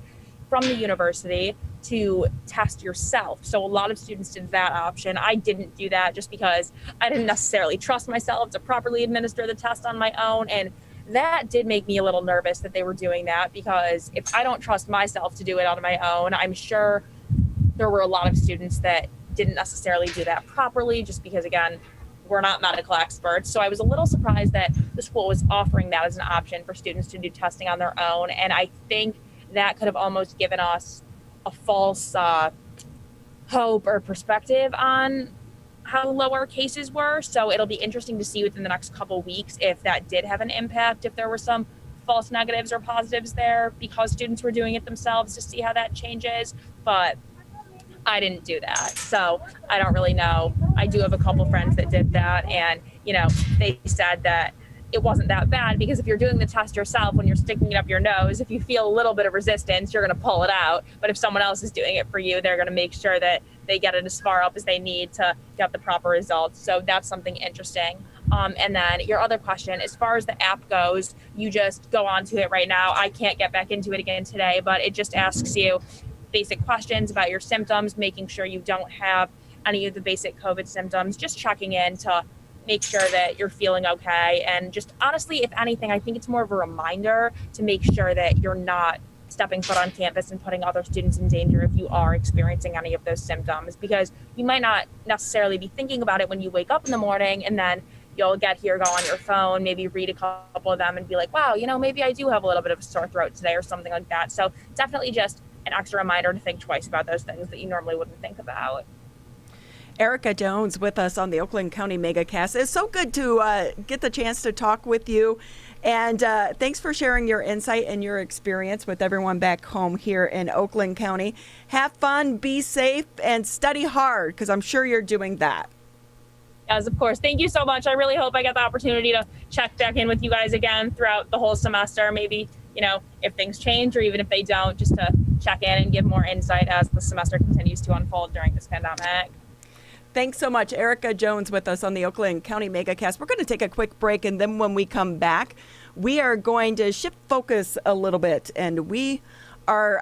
from the university to test yourself. So a lot of students did that option. I didn't do that just because I didn't necessarily trust myself to properly administer the test on my own. And that did make me a little nervous that they were doing that, because if I don't trust myself to do it on my own, I'm sure there were a lot of students that didn't necessarily do that properly, just because, again, we're not medical experts. So I was a little surprised that the school was offering that as an option for students to do testing on their own. And I think that could have almost given us a false hope or perspective on how low our cases were. So it'll be interesting to see within the next couple weeks if that did have an impact, if there were some false negatives or positives there because students were doing it themselves, to see how that changes. But I didn't do that, so I don't really know. I do have a couple friends that did that, and they said that it wasn't that bad, because if you're doing the test yourself, when you're sticking it up your nose, if you feel a little bit of resistance, you're going to pull it out. But if someone else is doing it for you, they're going to make sure that they get it as far up as they need to get the proper results. So that's something interesting. And then your other question, as far as the app goes, you just go onto it right now. I can't get back into it again today, but it just asks you basic questions about your symptoms, making sure you don't have any of the basic COVID symptoms, just checking in to make sure that you're feeling okay. And just honestly, if anything, I think it's more of a reminder to make sure that you're not stepping foot on campus and putting other students in danger if you are experiencing any of those symptoms, because you might not necessarily be thinking about it when you wake up in the morning, and then you'll get here, go on your phone, maybe read a couple of them and be like, wow, maybe I do have a little bit of a sore throat today or something like that. So definitely just an extra reminder to think twice about those things that you normally wouldn't think about. Erica Jones with us on the Oakland County Megacast. It's so good to get the chance to talk with you. And thanks for sharing your insight and your experience with everyone back home here in Oakland County. Have fun, be safe, and study hard, because I'm sure you're doing that. Yes, of course. Thank you so much. I really hope I get the opportunity to check back in with you guys again throughout the whole semester. Maybe, if things change, or even if they don't, just to check in and give more insight as the semester continues to unfold during this pandemic. Thanks so much. Erica Jones with us on the Oakland County Megacast. We're going to take a quick break, and then when we come back, we are going to shift focus a little bit, and we are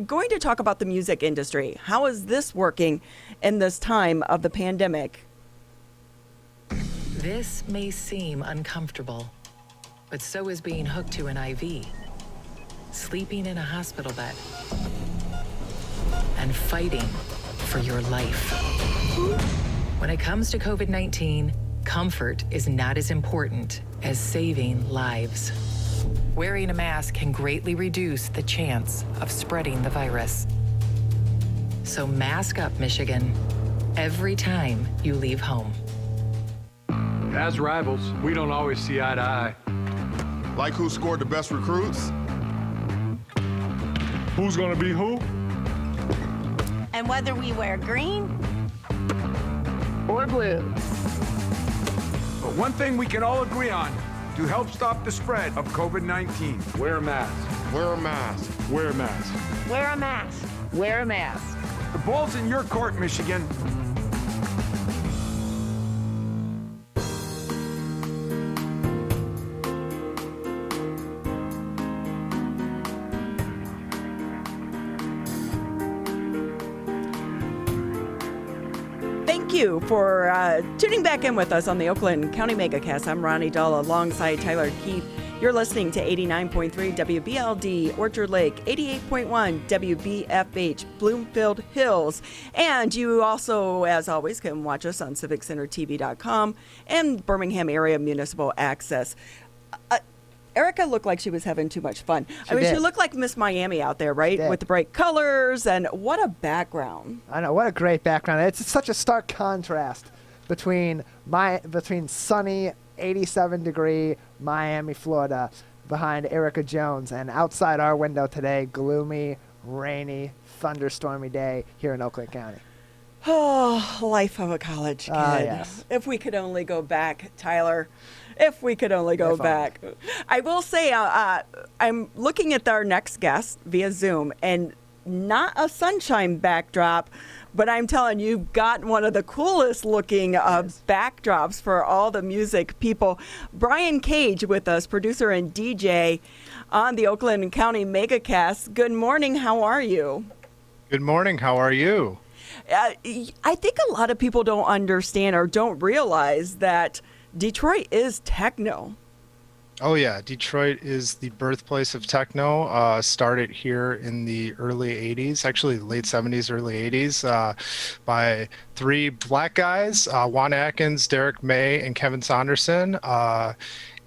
going to talk about the music industry. How is this working in this time of the pandemic? This may seem uncomfortable, but so is being hooked to an IV, sleeping in a hospital bed, and fighting for your life. When it comes to COVID-19, comfort is not as important as saving lives. Wearing a mask can greatly reduce the chance of spreading the virus. So mask up, Michigan, every time you leave home. As rivals, we don't always see eye to eye. Like who scored the best recruits? Who's gonna be who? And whether we wear green Or blue. But one thing we can all agree on to help stop the spread of COVID-19. Wear a mask. Wear a mask. Wear a mask. wear a mask. Wear a mask. The ball's in your court, Michigan. Thank you for tuning back in with us on the Oakland County Megacast. I'm Ronnie Dahl alongside Tyler Keith. You're listening to 89.3 WBLD Orchard Lake, 88.1 WBFH Bloomfield Hills. And you also, as always, can watch us on civiccentertv.com and Birmingham Area Municipal Access. Erica looked like she was having too much fun. She did. looked like Miss Miami out there, right? Did. With the bright colors, and what a background. I know, what a great background. It's such a stark contrast between sunny 87-degree Miami, Florida, behind Erica Jones, and outside our window today, gloomy, rainy, thunderstormy day here in Oakland County. Oh, life of a college kid. Yes. If we could only go back, Tyler. If we could only go If back. I will say, I'm looking at our next guest via Zoom, and not a sunshine backdrop, but I'm telling you, you've got one of the coolest looking backdrops for all the music people. Brian Cage with us, producer and DJ on the Oakland County Megacast. Good morning. How are you? Good morning. How are you? I think a lot of people don't understand or don't realize that Detroit is techno. Oh, yeah. Detroit is the birthplace of techno. Started here in the early 80s, actually late 70s, early 80s, by three black guys, Juan Atkins, Derek May, and Kevin Saunderson.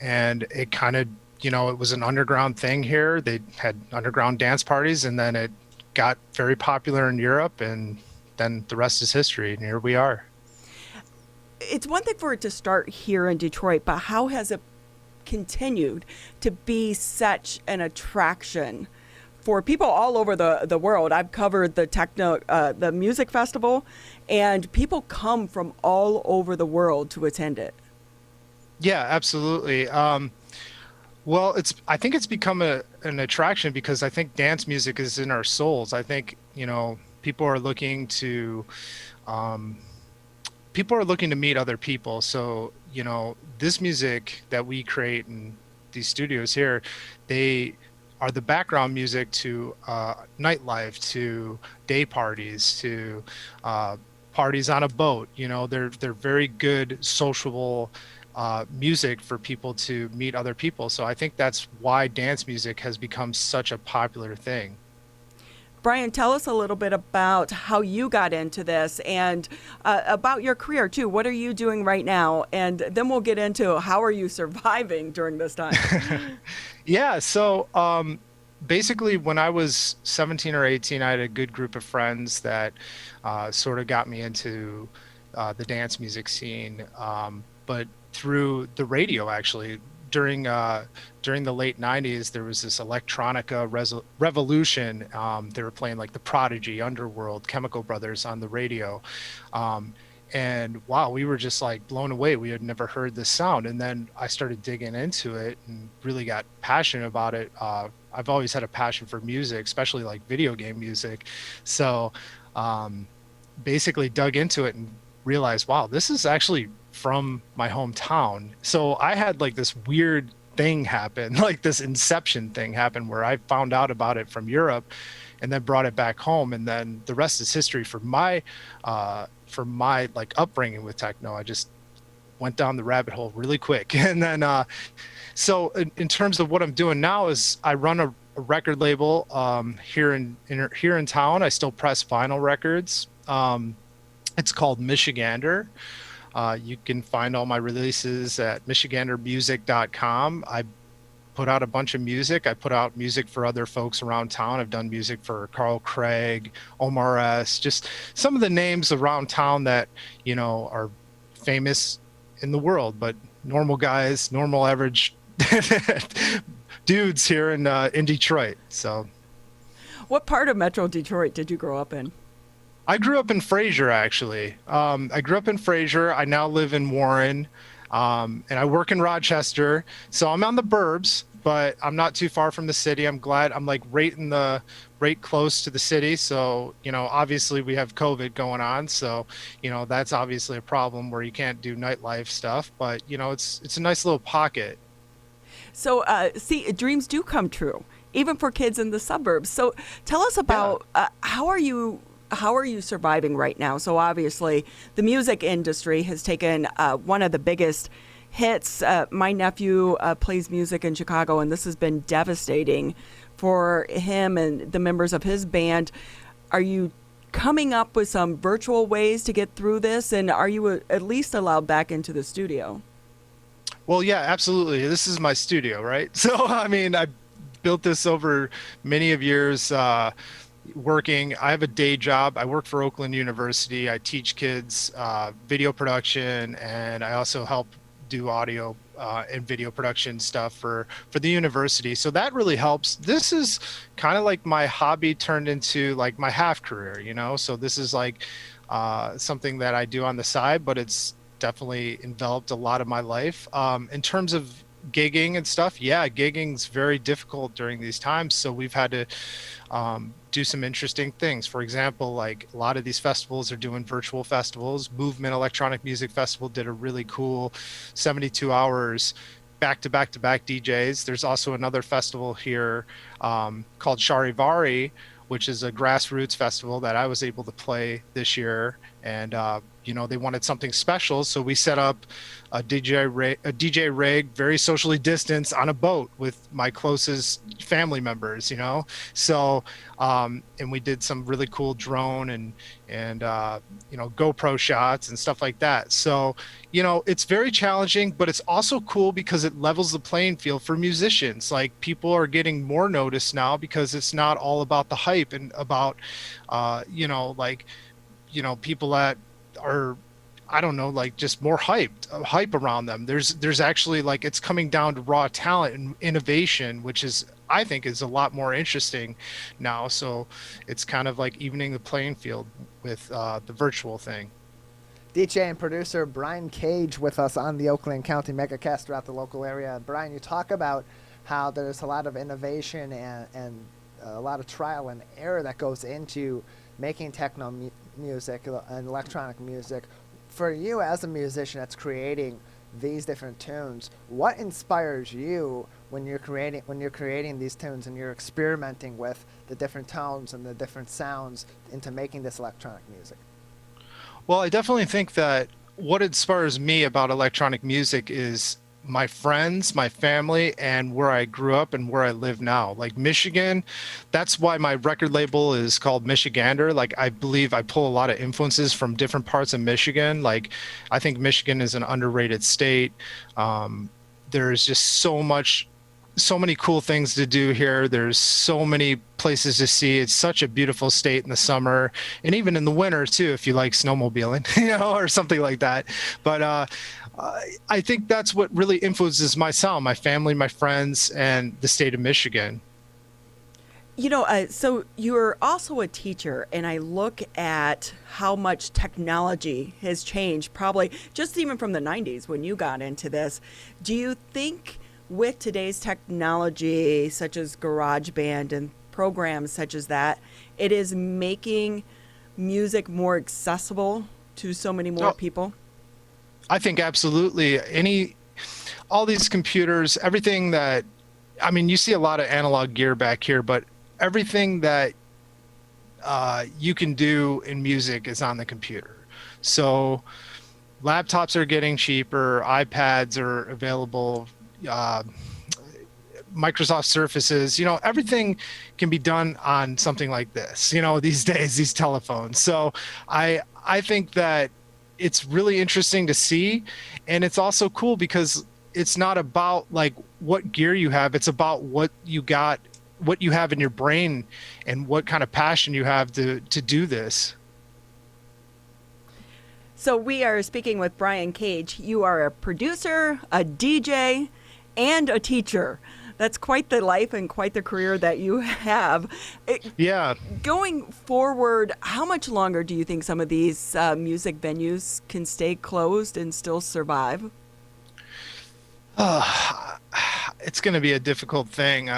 And it kind of, it was an underground thing here. They had underground dance parties, and then it got very popular in Europe, and then the rest is history, and here we are. It's one thing for it to start here in Detroit, but how has it continued to be such an attraction for people all over the world? I've covered the techno, the music festival, and people come from all over the world to attend it. Yeah, absolutely. Well, I think it's become an attraction because I think dance music is in our souls. I think, people are looking to meet other people. So, this music that we create in these studios here, they are the background music to nightlife, to day parties, to parties on a boat. They're very good sociable music for people to meet other people. So I think that's why dance music has become such a popular thing. Brian, tell us a little bit about how you got into this and about your career, too. What are you doing right now? And then we'll get into how are you surviving during this time? Yeah, so basically when I was 17 or 18, I had a good group of friends that sort of got me into the dance music scene. But through the radio, actually, during the late 90s, there was this electronica revolution. They were playing like the Prodigy, Underworld, Chemical Brothers on the radio. And wow, we were just like blown away. We had never heard this sound. And then I started digging into it and really got passionate about it. I've always had a passion for music, especially like video game music. So basically dug into it and realized, wow, this is actually from my hometown. So I had like this weird thing happen, like this inception thing happen where I found out about it from Europe and then brought it back home. And then the rest is history for my like upbringing with techno. I just went down the rabbit hole really quick. And then, so in terms of what I'm doing now is I run a record label here in town. I still press vinyl records. It's called Michigander. You can find all my releases at michigandermusic.com. I put out a bunch of music. I put out music for other folks around town. I've done music for Carl Craig, Omar S., just some of the names around town that, you know, are famous in the world, but normal guys, normal average dudes here in Detroit. So, what part of Metro Detroit did you grow up in? I grew up in Fraser, actually. I grew up in Fraser. I now live in Warren. And I work in Rochester, so I'm on the burbs, but I'm not too far from the city. I'm glad I'm like right close to the city. So, you know, obviously we have COVID going on. So, you know, that's obviously a problem where you can't do nightlife stuff, but you know, it's a nice little pocket. So, see, dreams do come true, even for kids in the suburbs. So tell us about how are you surviving right now? So obviously the music industry has taken one of the biggest hits. My nephew plays music in Chicago, and this has been devastating for him and the members of his band. Are you coming up with some virtual ways to get through this, and are you at least allowed back into the studio? Well, yeah, absolutely. This is my studio, right? So, I mean, I built this over many of years, working. I have a day job. I work for Oakland University. I teach kids video production, and I also help do audio and video production stuff for the university. So that really helps. This is kind of like my hobby turned into like my half career, you know? So this is like something that I do on the side, but it's definitely enveloped a lot of my life. In terms of gigging and stuff, yeah, gigging's very difficult during these times. So we've had to do some interesting things. For example, like a lot of these festivals are doing virtual festivals. Movement Electronic Music Festival did a really cool 72 hours back to back DJs. There's also another festival here called Charivari, which is a grassroots festival that I was able to play this year. And you know, they wanted something special, so we set up a DJ rig, very socially distanced, on a boat with my closest family members, you know. So and we did some really cool drone and you know, GoPro shots and stuff like that. So, you know, it's very challenging, but it's also cool because it levels the playing field for musicians. Like, people are getting more notice now because it's not all about the hype and about you know, like, you know, people that are, I don't know, like just more hype around them. There's actually, like, it's coming down to raw talent and innovation, which is, I think, is a lot more interesting now. So it's kind of like evening the playing field with the virtual thing. DJ and producer Brian Cage with us on the Oakland County Megacast throughout the local area. Brian, you talk about how there's a lot of innovation and a lot of trial and error that goes into making techno music and electronic music. For you as a musician that's creating these different tunes, what inspires you when you're creating these tunes and you're experimenting with the different tones and the different sounds into making this electronic music? Well, I definitely think that what inspires me about electronic music is my friends, my family, and where I grew up and where I live now. Like Michigan, that's why my record label is called Michigander. Like, I believe I pull a lot of influences from different parts of Michigan. Like, I think Michigan is an underrated state. There's just so many cool things to do here. There's so many places to see. It's such a beautiful state in the summer and even in the winter too, if you like snowmobiling, you know, or something like that. But I think that's what really influences my sound, my family, my friends, and the state of Michigan. You know, so you're also a teacher, and I look at how much technology has changed, probably just even from the 90s when you got into this. Do you think with today's technology, such as GarageBand and programs such as that, it is making music more accessible to so many more people? I think absolutely. All these computers, everything that, I mean, you see a lot of analog gear back here, but everything that you can do in music is on the computer. So laptops are getting cheaper, iPads are available, Microsoft Surfaces, you know, everything can be done on something like this, you know, these days, these telephones. So I think that it's really interesting to see. And it's also cool because it's not about like what gear you have. It's about what you have in your brain and what kind of passion you have to do this. So we are speaking with Brian Cage. You are a producer, a DJ, and a teacher. That's quite the life and quite the career that you have. Yeah. Going forward, how much longer do you think some of these music venues can stay closed and still survive? It's going to be a difficult thing.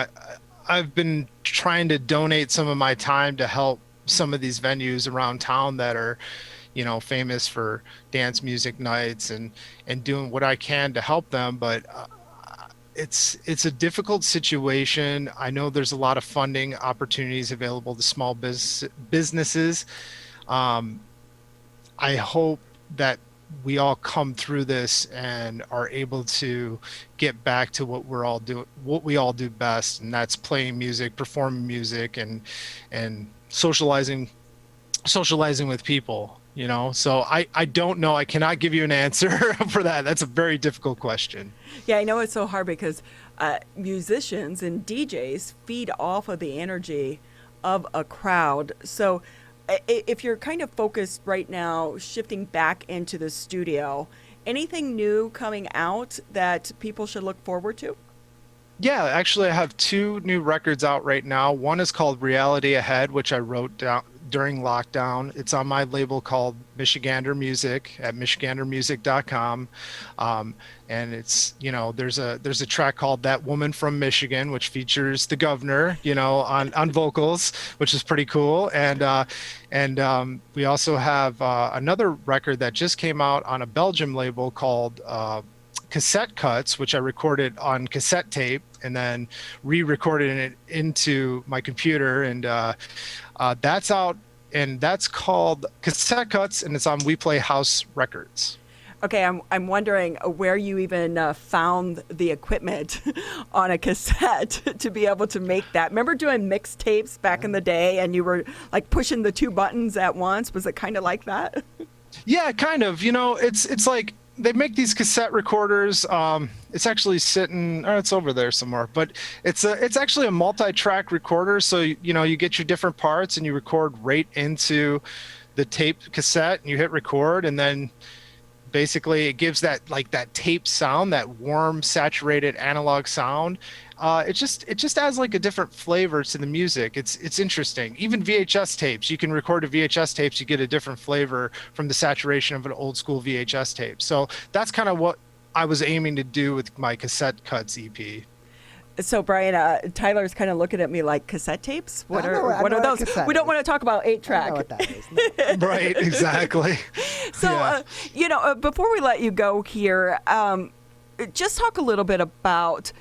I've been trying to donate some of my time to help some of these venues around town that are, famous for dance music nights and doing what I can to help them. But it's a difficult situation. I know there's a lot of funding opportunities available to small businesses. I hope that we all come through this and are able to get back to what we all do best, and that's playing music, performing music, and socializing with people. So I don't know. I cannot give you an answer for that. That's a very difficult question. Yeah, I know it's so hard because musicians and DJs feed off of the energy of a crowd. So if you're kind of focused right now, shifting back into the studio, anything new coming out that people should look forward to? Yeah, actually, I have 2 new records out right now. One is called Reality Ahead, which I wrote down during lockdown. It's on my label called Michigander Music at michigandermusic.com. And it's, there's a track called That Woman from Michigan, which features the governor, on vocals, which is pretty cool. And we also have another record that just came out on a Belgium label called Cassette Cuts, which I recorded on cassette tape and then re-recorded it into my computer. And that's out, and that's called Cassette Cuts, and it's on We Play House Records. Okay, I'm wondering where you even found the equipment on a cassette to be able to make that. Remember doing mixtapes back in the day, and you were like pushing the 2 buttons at once? Was it kind of like that? Yeah, kind of. It's like they make these cassette recorders. It's actually sitting, or it's over there somewhere, but it's actually a multi-track recorder. So, you get your different parts and you record right into the tape cassette and you hit record, and then basically it gives that tape sound, that warm, saturated analog sound. It just adds like a different flavor to the music. It's interesting. Even VHS tapes, you can record to VHS tapes, you get a different flavor from the saturation of an old school VHS tape. So that's kind of what I was aiming to do with my Cassette Cuts EP. So Brian, Tyler's kind of looking at me like, cassette tapes? What are those? We don't want to talk about 8-track. I know what that is. No. Right, exactly. So, yeah. Before we let you go here, just talk a little bit about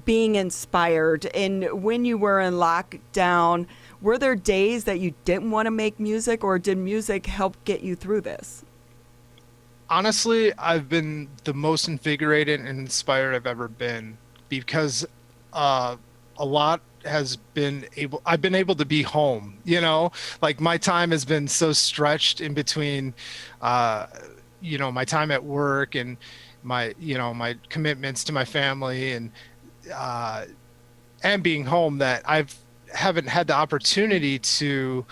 being inspired. And when you were in lockdown, were there days that you didn't want to make music, or did music help get you through this? Honestly, I've been the most invigorated and inspired I've ever been, because I've been able to be home, like my time has been so stretched in between, my time at work and my commitments to my family and being home, that haven't had the opportunity to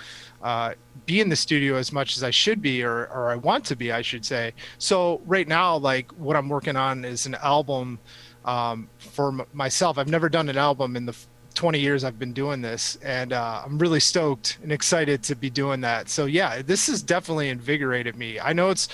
be in the studio as much as I should be, or I want to be, I should say. So right now, like what I'm working on is an album for myself. I've never done an album in the 20 years I've been doing this, and I'm really stoked and excited to be doing that. So yeah, this has definitely invigorated me. I know it's,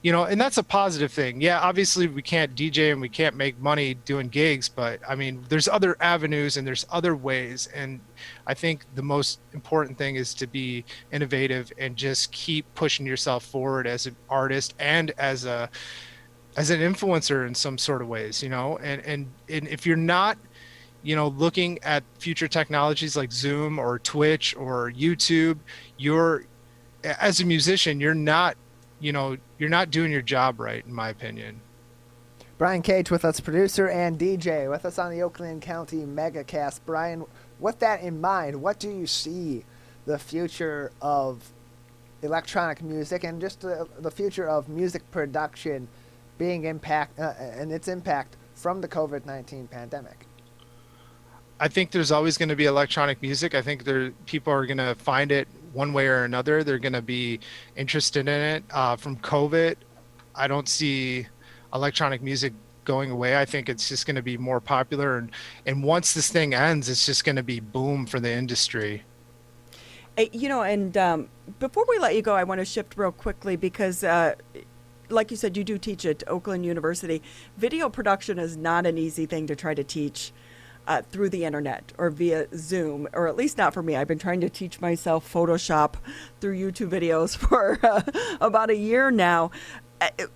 and that's a positive thing. Yeah, obviously we can't DJ and we can't make money doing gigs, but I mean, there's other avenues and there's other ways. And I think the most important thing is to be innovative and just keep pushing yourself forward as an artist and as an influencer in some sort of ways, and if you're not, looking at future technologies like Zoom or Twitch or YouTube, as a musician, you're not doing your job right, in my opinion. Brian Cage with us, producer and DJ, with us on the Oakland County Megacast. Brian, with that in mind, what do you see the future of electronic music and just the future of music production being and its impact from the COVID-19 pandemic? I think there's always going to be electronic music. I think people are going to find it one way or another. They're going to be interested in it. From COVID, I don't see electronic music going away. I think it's just going to be more popular. And once this thing ends, it's just going to be boom for the industry. And before we let you go, I want to shift real quickly because like you said, you do teach at Oakland University. Video production is not an easy thing to try to teach through the internet or via Zoom, or at least not for me. I've been trying to teach myself Photoshop through YouTube videos for about a year now.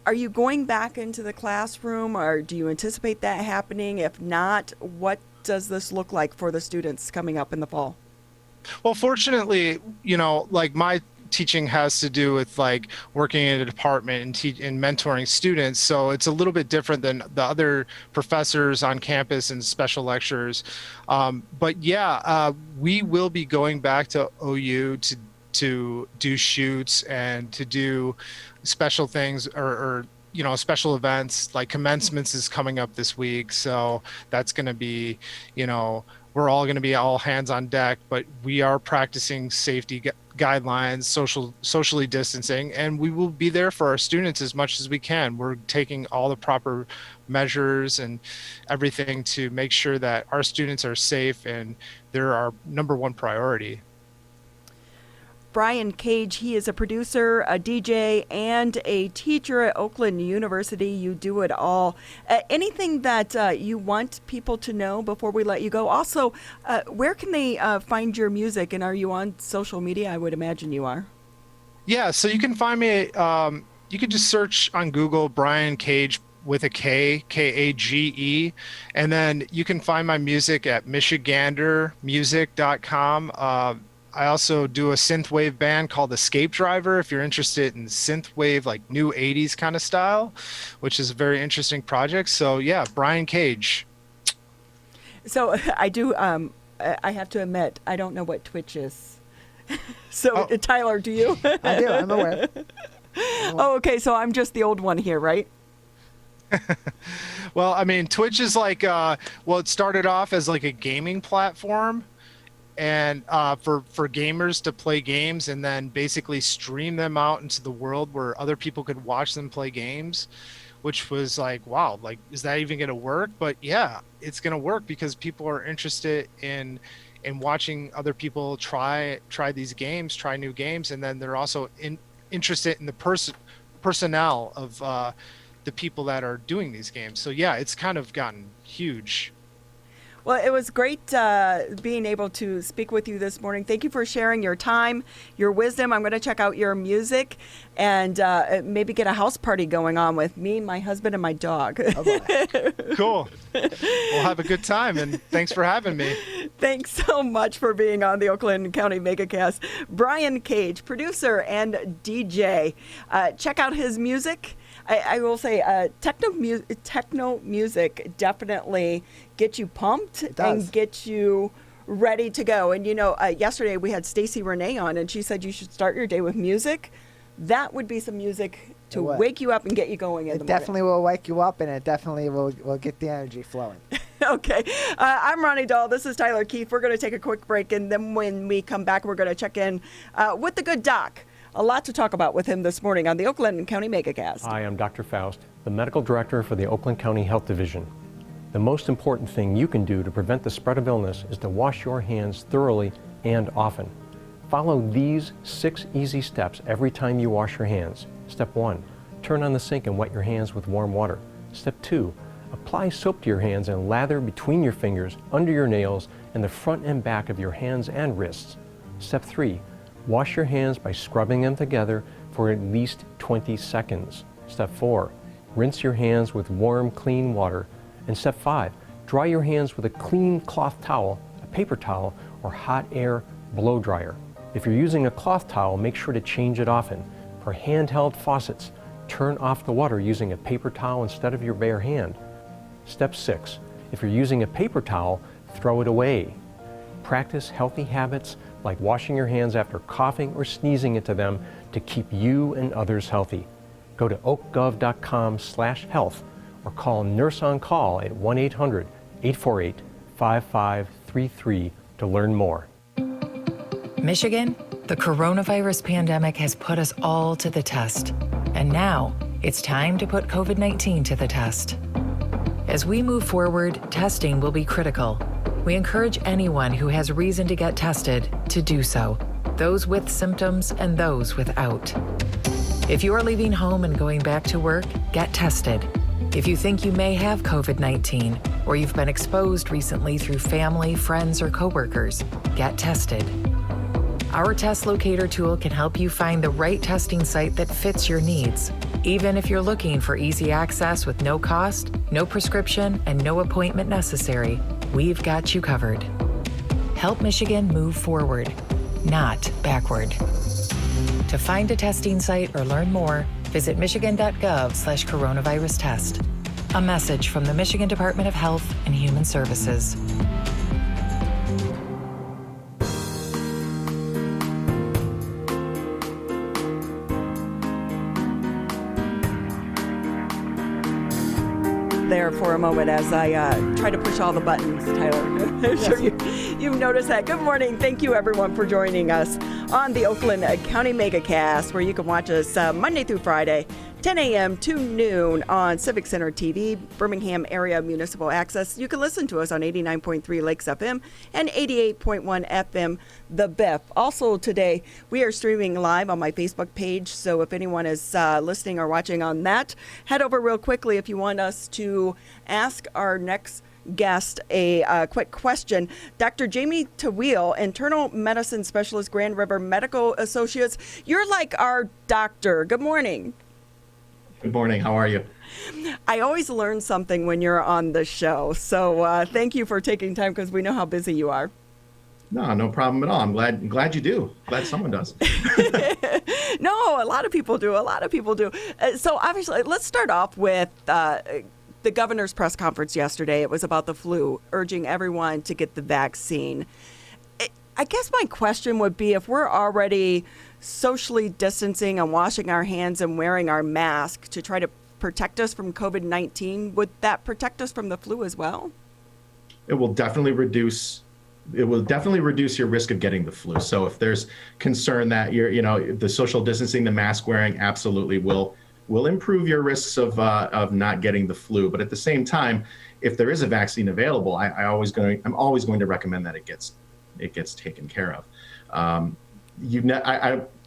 Are you going back into the classroom, or do you anticipate that happening? If not, what does this look like for the students coming up in the fall? Well, fortunately, like my teaching has to do with like working in a department and mentoring students. So it's a little bit different than the other professors on campus and special lecturers. But yeah, we will be going back to OU to do shoots and to do special things or special events. Like commencements is coming up this week. So that's going to be, we're all going to be all hands on deck, but we are practicing safety guidelines, socially distancing, and we will be there for our students as much as we can. We're taking all the proper measures and everything to make sure that our students are safe, and they're our number one priority. Brian Cage, he is a producer, a DJ, and a teacher at Oakland University. You do it all. Anything that you want people to know before we let you go? Also, where can they find your music, and are you on social media? I would imagine you are. Yeah, so you can find me, you can just search on Google Brian Cage with a K, Kage, and then you can find my music at michigandermusic.com. I also do a synthwave band called Escape Driver, if you're interested in synthwave, like new 80s kind of style, which is a very interesting project. So yeah, Brian Cage. So I do, I have to admit, I don't know what Twitch is. So Tyler, do you? I do, I'm aware. Oh, okay, so I'm just the old one here, right? Well, I mean, Twitch is like, it started off as like a gaming platform, and for gamers to play games and then basically stream them out into the world where other people could watch them play games, which was like, wow, like, is that even going to work? But yeah, it's going to work because people are interested in watching other people try these games, try new games, and then they're also interested in the personnel of the people that are doing these games. So yeah, it's kind of gotten huge. Well, it was great being able to speak with you this morning. Thank you for sharing your time, your wisdom. I'm going to check out your music and maybe get a house party going on with me, my husband, and my dog. Cool. We'll have a good time, and thanks for having me. Thanks so much for being on the Oakland County Megacast. Brian Cage, producer and DJ. Check out his music. I will say techno music definitely gets you pumped and gets you ready to go. And, yesterday we had Stacey Renee on, and she said you should start your day with music. That would be some music to wake you up and get you going in the morning. It definitely will wake you up, and it definitely will get the energy flowing. Okay. I'm Ronnie Dahl. This is Tyler Keefe. We're going to take a quick break, and then when we come back, we're going to check in with the good doc. A lot to talk about with him this morning on the Oakland County Megacast. Hi, I'm Dr. Faust, the Medical Director for the Oakland County Health Division. The most important thing you can do to prevent the spread of illness is to wash your hands thoroughly and often. Follow these 6 easy steps every time you wash your hands. Step 1, turn on the sink and wet your hands with warm water. Step 2, apply soap to your hands and lather between your fingers, under your nails, and the front and back of your hands and wrists. Step 3, wash your hands by scrubbing them together for at least 20 seconds. Step 4, rinse your hands with warm, clean water. And step 5, dry your hands with a clean cloth towel, a paper towel, or hot air blow dryer. If you're using a cloth towel, make sure to change it often. For handheld faucets, turn off the water using a paper towel instead of your bare hand. Step 6, if you're using a paper towel, throw it away. Practice healthy habits like washing your hands after coughing or sneezing into them to keep you and others healthy. Go to oakgov.com/health or call Nurse on Call at 1-800-848-5533 to learn more. Michigan, the coronavirus pandemic has put us all to the test. And now it's time to put COVID-19 to the test. As we move forward, testing will be critical. We encourage anyone who has reason to get tested to do so, those with symptoms and those without. If you are leaving home and going back to work, get tested. If you think you may have COVID-19 or you've been exposed recently through family, friends, or coworkers, get tested. Our test locator tool can help you find the right testing site that fits your needs. Even if you're looking for easy access with no cost, no prescription, and no appointment necessary, we've got you covered. Help Michigan move forward, not backward. To find a testing site or learn more, visit michigan.gov/coronavirus test. A message from the Michigan Department of Health and Human Services. There for a moment as I try to push all the buttons, Tyler. I'm sure you've noticed that. Good morning. Thank you, everyone, for joining us on the Oakland County Megacast, where you can watch us Monday through Friday, 10 a.m. to noon on Civic Center TV, Birmingham Area Municipal Access. You can listen to us on 89.3 Lakes FM and 88.1 FM, The Biff. Also today, we are streaming live on my Facebook page, so if anyone is listening or watching on that, head over real quickly if you want us to ask our next guest a quick question. Dr. Jamie Taweel, internal medicine specialist, Grand River Medical Associates. You're like our doctor. Good morning. Good morning. How are you? I always learn something when you're on the show. So thank you for taking time because we know how busy you are. No problem at all. I'm glad you do. Glad someone does. No, a lot of people do. So obviously, let's start off with the governor's press conference yesterday. It was about the flu, urging everyone to get the vaccine. I guess my question would be, if we're already socially distancing and washing our hands and wearing our mask to try to protect us from COVID-19, would that protect us from the flu as well? It will definitely reduce your risk of getting the flu. So if there's concern that the social distancing, the mask wearing absolutely will improve your risks of not getting the flu. But at the same time, if there is a vaccine available, I'm always going to recommend that it gets taken care of.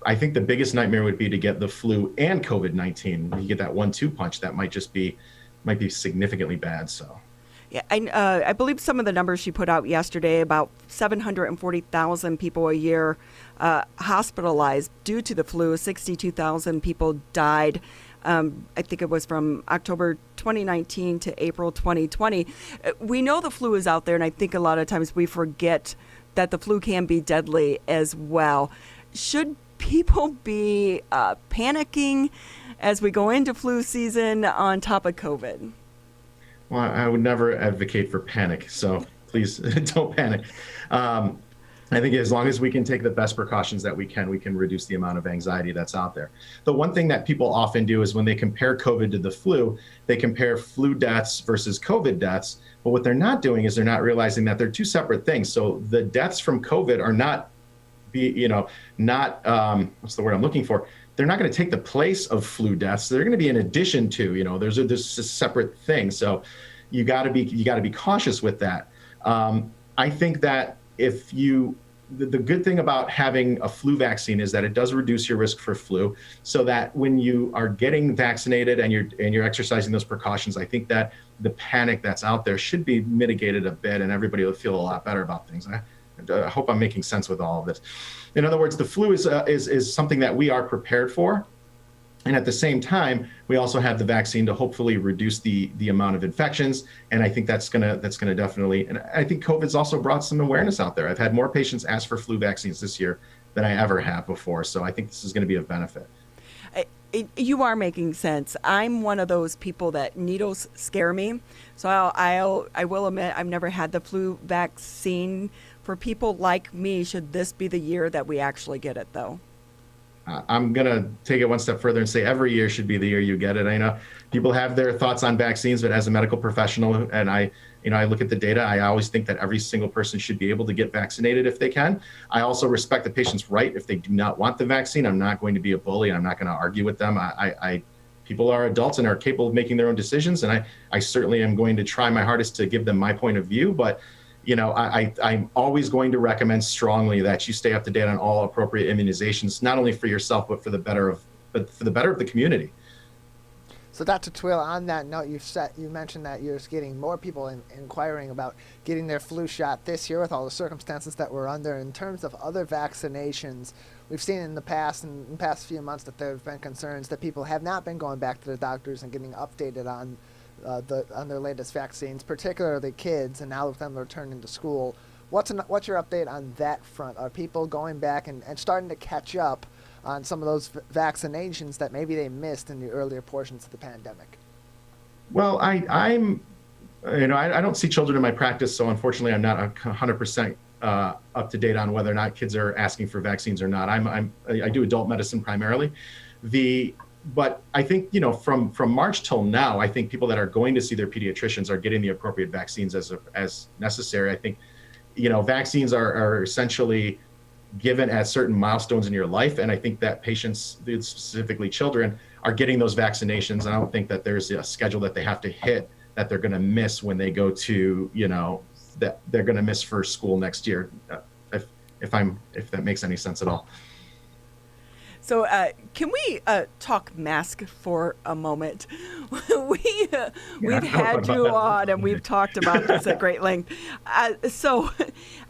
I think the biggest nightmare would be to get the flu and COVID-19. You get that 1-2 punch, that might be significantly bad. So, yeah, I believe some of the numbers she put out yesterday, about 740,000 people a year hospitalized due to the flu. 62,000 people died. I think it was from October 2019 to April 2020. We know the flu is out there, and I think a lot of times we forget that the flu can be deadly as well. Should people be panicking as we go into flu season on top of COVID? Well, I would never advocate for panic, so please don't panic. I think as long as we can take the best precautions that we can reduce the amount of anxiety that's out there. The one thing that people often do is when they compare COVID to the flu, they compare flu deaths versus COVID deaths. But what they're not doing is they're not realizing that they're two separate things. So the deaths from COVID are what's the word I'm looking for? They're not going to take the place of flu deaths. They're going to be in addition to, there's a separate thing. So you got to be cautious with that. I think that the good thing about having a flu vaccine is that it does reduce your risk for flu, so that when you are getting vaccinated and you're exercising those precautions, I think that the panic that's out there should be mitigated a bit, and everybody will feel a lot better about things. I hope I'm making sense with all of this. In other words, the flu is something that we are prepared for. And at the same time, we also have the vaccine to hopefully reduce the amount of infections. And I think that's gonna definitely, and I think COVID's also brought some awareness out there. I've had more patients ask for flu vaccines this year than I ever have before. So I think this is gonna be a benefit. You are making sense. I'm one of those people that needles scare me. So I will admit I've never had the flu vaccine. For people like me, should this be the year that we actually get it, though? I'm going to take it one step further and say every year should be the year you get it. I know people have their thoughts on vaccines, but as a medical professional, and I look at the data, I always think that every single person should be able to get vaccinated if they can. I also respect the patient's right if they do not want the vaccine. I'm not going to be a bully. I'm not going to argue with them. People are adults and are capable of making their own decisions, and I certainly am going to try my hardest to give them my point of view, but I'm always going to recommend strongly that you stay up to date on all appropriate immunizations, not only for yourself, but for the better of the community. So Dr. Taweel, on that note, you mentioned that you're getting more people inquiring about getting their flu shot this year with all the circumstances that we're under. In terms of other vaccinations, we've seen in the past few months that there have been concerns that people have not been going back to the doctors and getting updated on their latest vaccines, particularly kids, and now with them returning to school. What's your update on that front? Are people going back and starting to catch up on some of those vaccinations that maybe they missed in the earlier portions of the pandemic? Well, I don't see children in my practice, so unfortunately I'm not 100% up to date on whether or not kids are asking for vaccines or not. I do adult medicine primarily. But I think, from March till now, I think people that are going to see their pediatricians are getting the appropriate vaccines as necessary. I think, vaccines are essentially given at certain milestones in your life. And I think that patients, specifically children, are getting those vaccinations. I don't think that there's a schedule that they have to hit that they're going to miss when they go to, that they're going to miss for school next year, if that makes any sense at all. So can we talk mask for a moment? We've had you on and we've talked about this at great length. So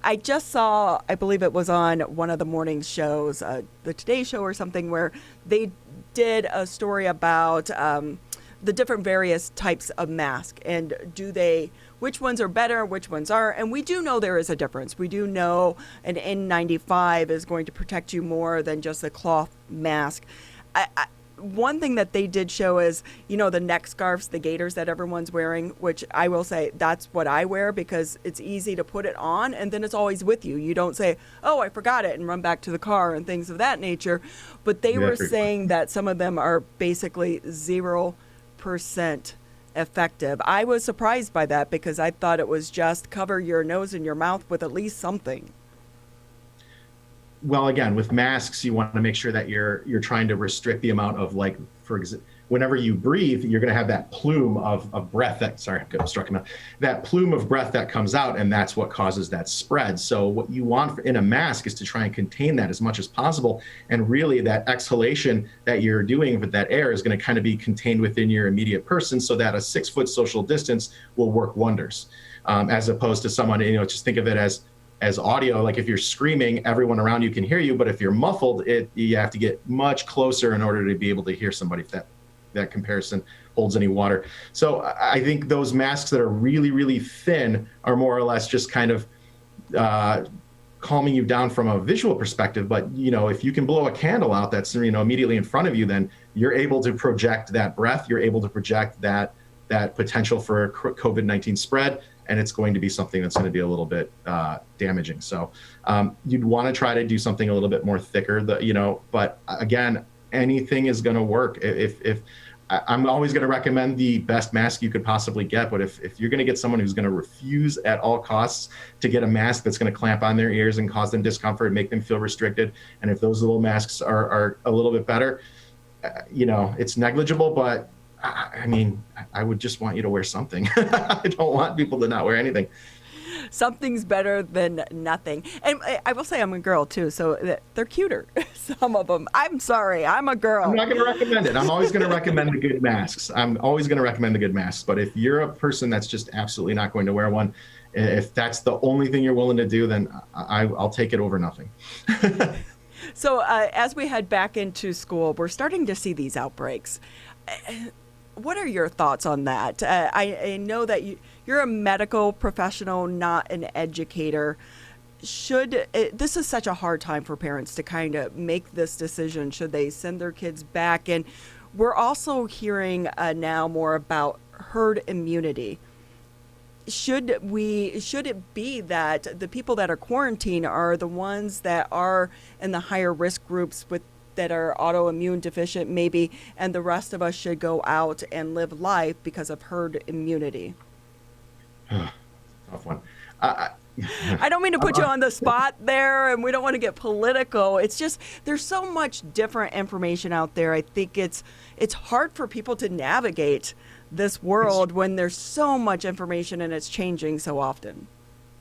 I just saw, I believe it was on one of the morning shows, the Today Show or something, where they did a story about the different various types of mask and which ones are better, which ones aren't. And we do know there is a difference. We do know an N95 is going to protect you more than just a cloth mask. One thing that they did show is, the neck scarves, the gaiters that everyone's wearing, which I will say that's what I wear because it's easy to put it on and then it's always with you. You don't say, oh, I forgot it and run back to the car and things of that nature. But they were saying that some of them are basically 0% effective. I was surprised by that because I thought it was just cover your nose and your mouth with at least something. Well, again, with masks, you want to make sure that you're trying to restrict the amount of, like, for example, whenever you breathe, you're going to have that plume of breath that plume of breath that comes out, and that's what causes that spread. So what you want in a mask is to try and contain that as much as possible. And really that exhalation that you're doing with that air is going to kind of be contained within your immediate person so that a 6-foot social distance will work wonders. As opposed to someone, just think of it as audio. Like if you're screaming, everyone around you can hear you, but if you're muffled, you have to get much closer in order to be able to hear somebody, if that comparison holds any water. So I think those masks that are really, really thin are more or less just kind of calming you down from a visual perspective. But, if you can blow a candle out that's, immediately in front of you, then you're able to project that breath. You're able to project that potential for COVID-19 spread. And it's going to be something that's going to be a little bit damaging. So you'd want to try to do something a little bit more thicker, but again, anything is going to work. If I'm always going to recommend the best mask you could possibly get, but if you're going to get someone who's going to refuse at all costs to get a mask that's going to clamp on their ears and cause them discomfort and make them feel restricted, and if those little masks are a little bit better, it's negligible, but I would just want you to wear something. I don't want people to not wear anything. Something's better than nothing. And I will say I'm a girl too, so they're cuter, some of them. I'm sorry, I'm a girl. I'm not going to recommend it. I'm always going to recommend the good masks. But if you're a person that's just absolutely not going to wear one, if that's the only thing you're willing to do, then I'll take it over nothing. So as we head back into school, we're starting to see these outbreaks. What are your thoughts on that? I know that you're a medical professional, not an educator. This is such a hard time for parents to kind of make this decision. Should they send their kids back? And we're also hearing now more about herd immunity. Should it be that the people that are quarantined are the ones that are in the higher risk groups with that are autoimmune deficient maybe, and the rest of us should go out and live life because of herd immunity? Tough one. I don't mean to put you on the spot there, and we don't want to get political. It's just there's so much different information out there. I think it's hard for people to navigate this world when there's so much information and it's changing so often.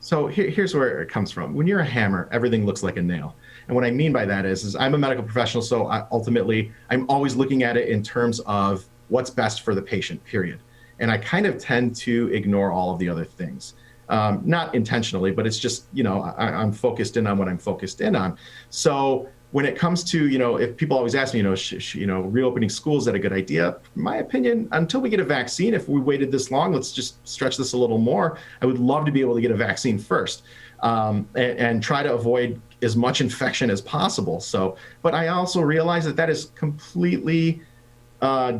So here's where it comes from. When you're a hammer, everything looks like a nail. And what I mean by that is I'm a medical professional, so ultimately I'm always looking at it in terms of what's best for the patient, period. And I kind of tend to ignore all of the other things. Not intentionally, but it's just, I'm focused in on what I'm focused in on. So when it comes to, if people always ask me, reopening schools, is that a good idea? In my opinion, until we get a vaccine, if we waited this long, let's just stretch this a little more. I would love to be able to get a vaccine first and try to avoid as much infection as possible. So, but I also realize that is completely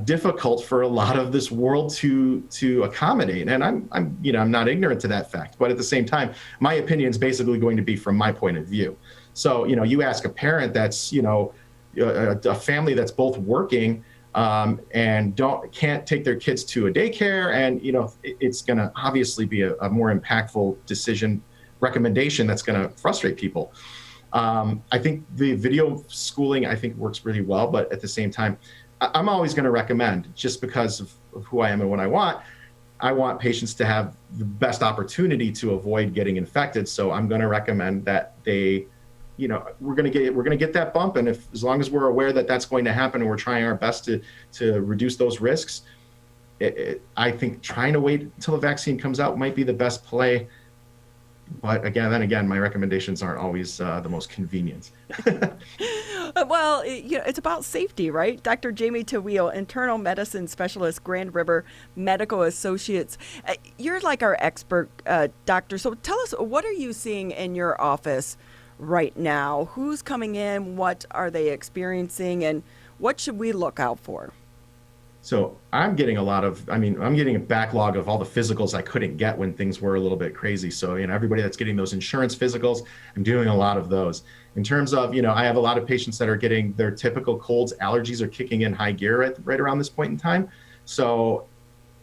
difficult for a lot of this world to accommodate. And I'm not ignorant to that fact, but at the same time, my opinion is basically going to be from my point of view. So, you ask a parent that's, a family that's both working and can't take their kids to a daycare, and, it's going to obviously be a more impactful recommendation that's going to frustrate people. I think the video schooling, works really well, but at the same time, I'm always going to recommend, just because of who I am and what I want patients to have the best opportunity to avoid getting infected. So I'm going to recommend that they, we're going to get that bump. And as long as we're aware that that's going to happen and we're trying our best to reduce those risks, I think trying to wait until a vaccine comes out might be the best play. But again, my recommendations aren't always the most convenient. Well, it's about safety, right? Dr. Jamie Taweel, internal medicine specialist, Grand River Medical Associates. You're like our expert doctor. So tell us, what are you seeing in your office right now? Who's coming in? What are they experiencing? And what should we look out for? So I'm getting I'm getting a backlog of all the physicals I couldn't get when things were a little bit crazy. So, everybody that's getting those insurance physicals, I'm doing a lot of those. In terms of, I have a lot of patients that are getting their typical colds, allergies are kicking in high gear right around this point in time. So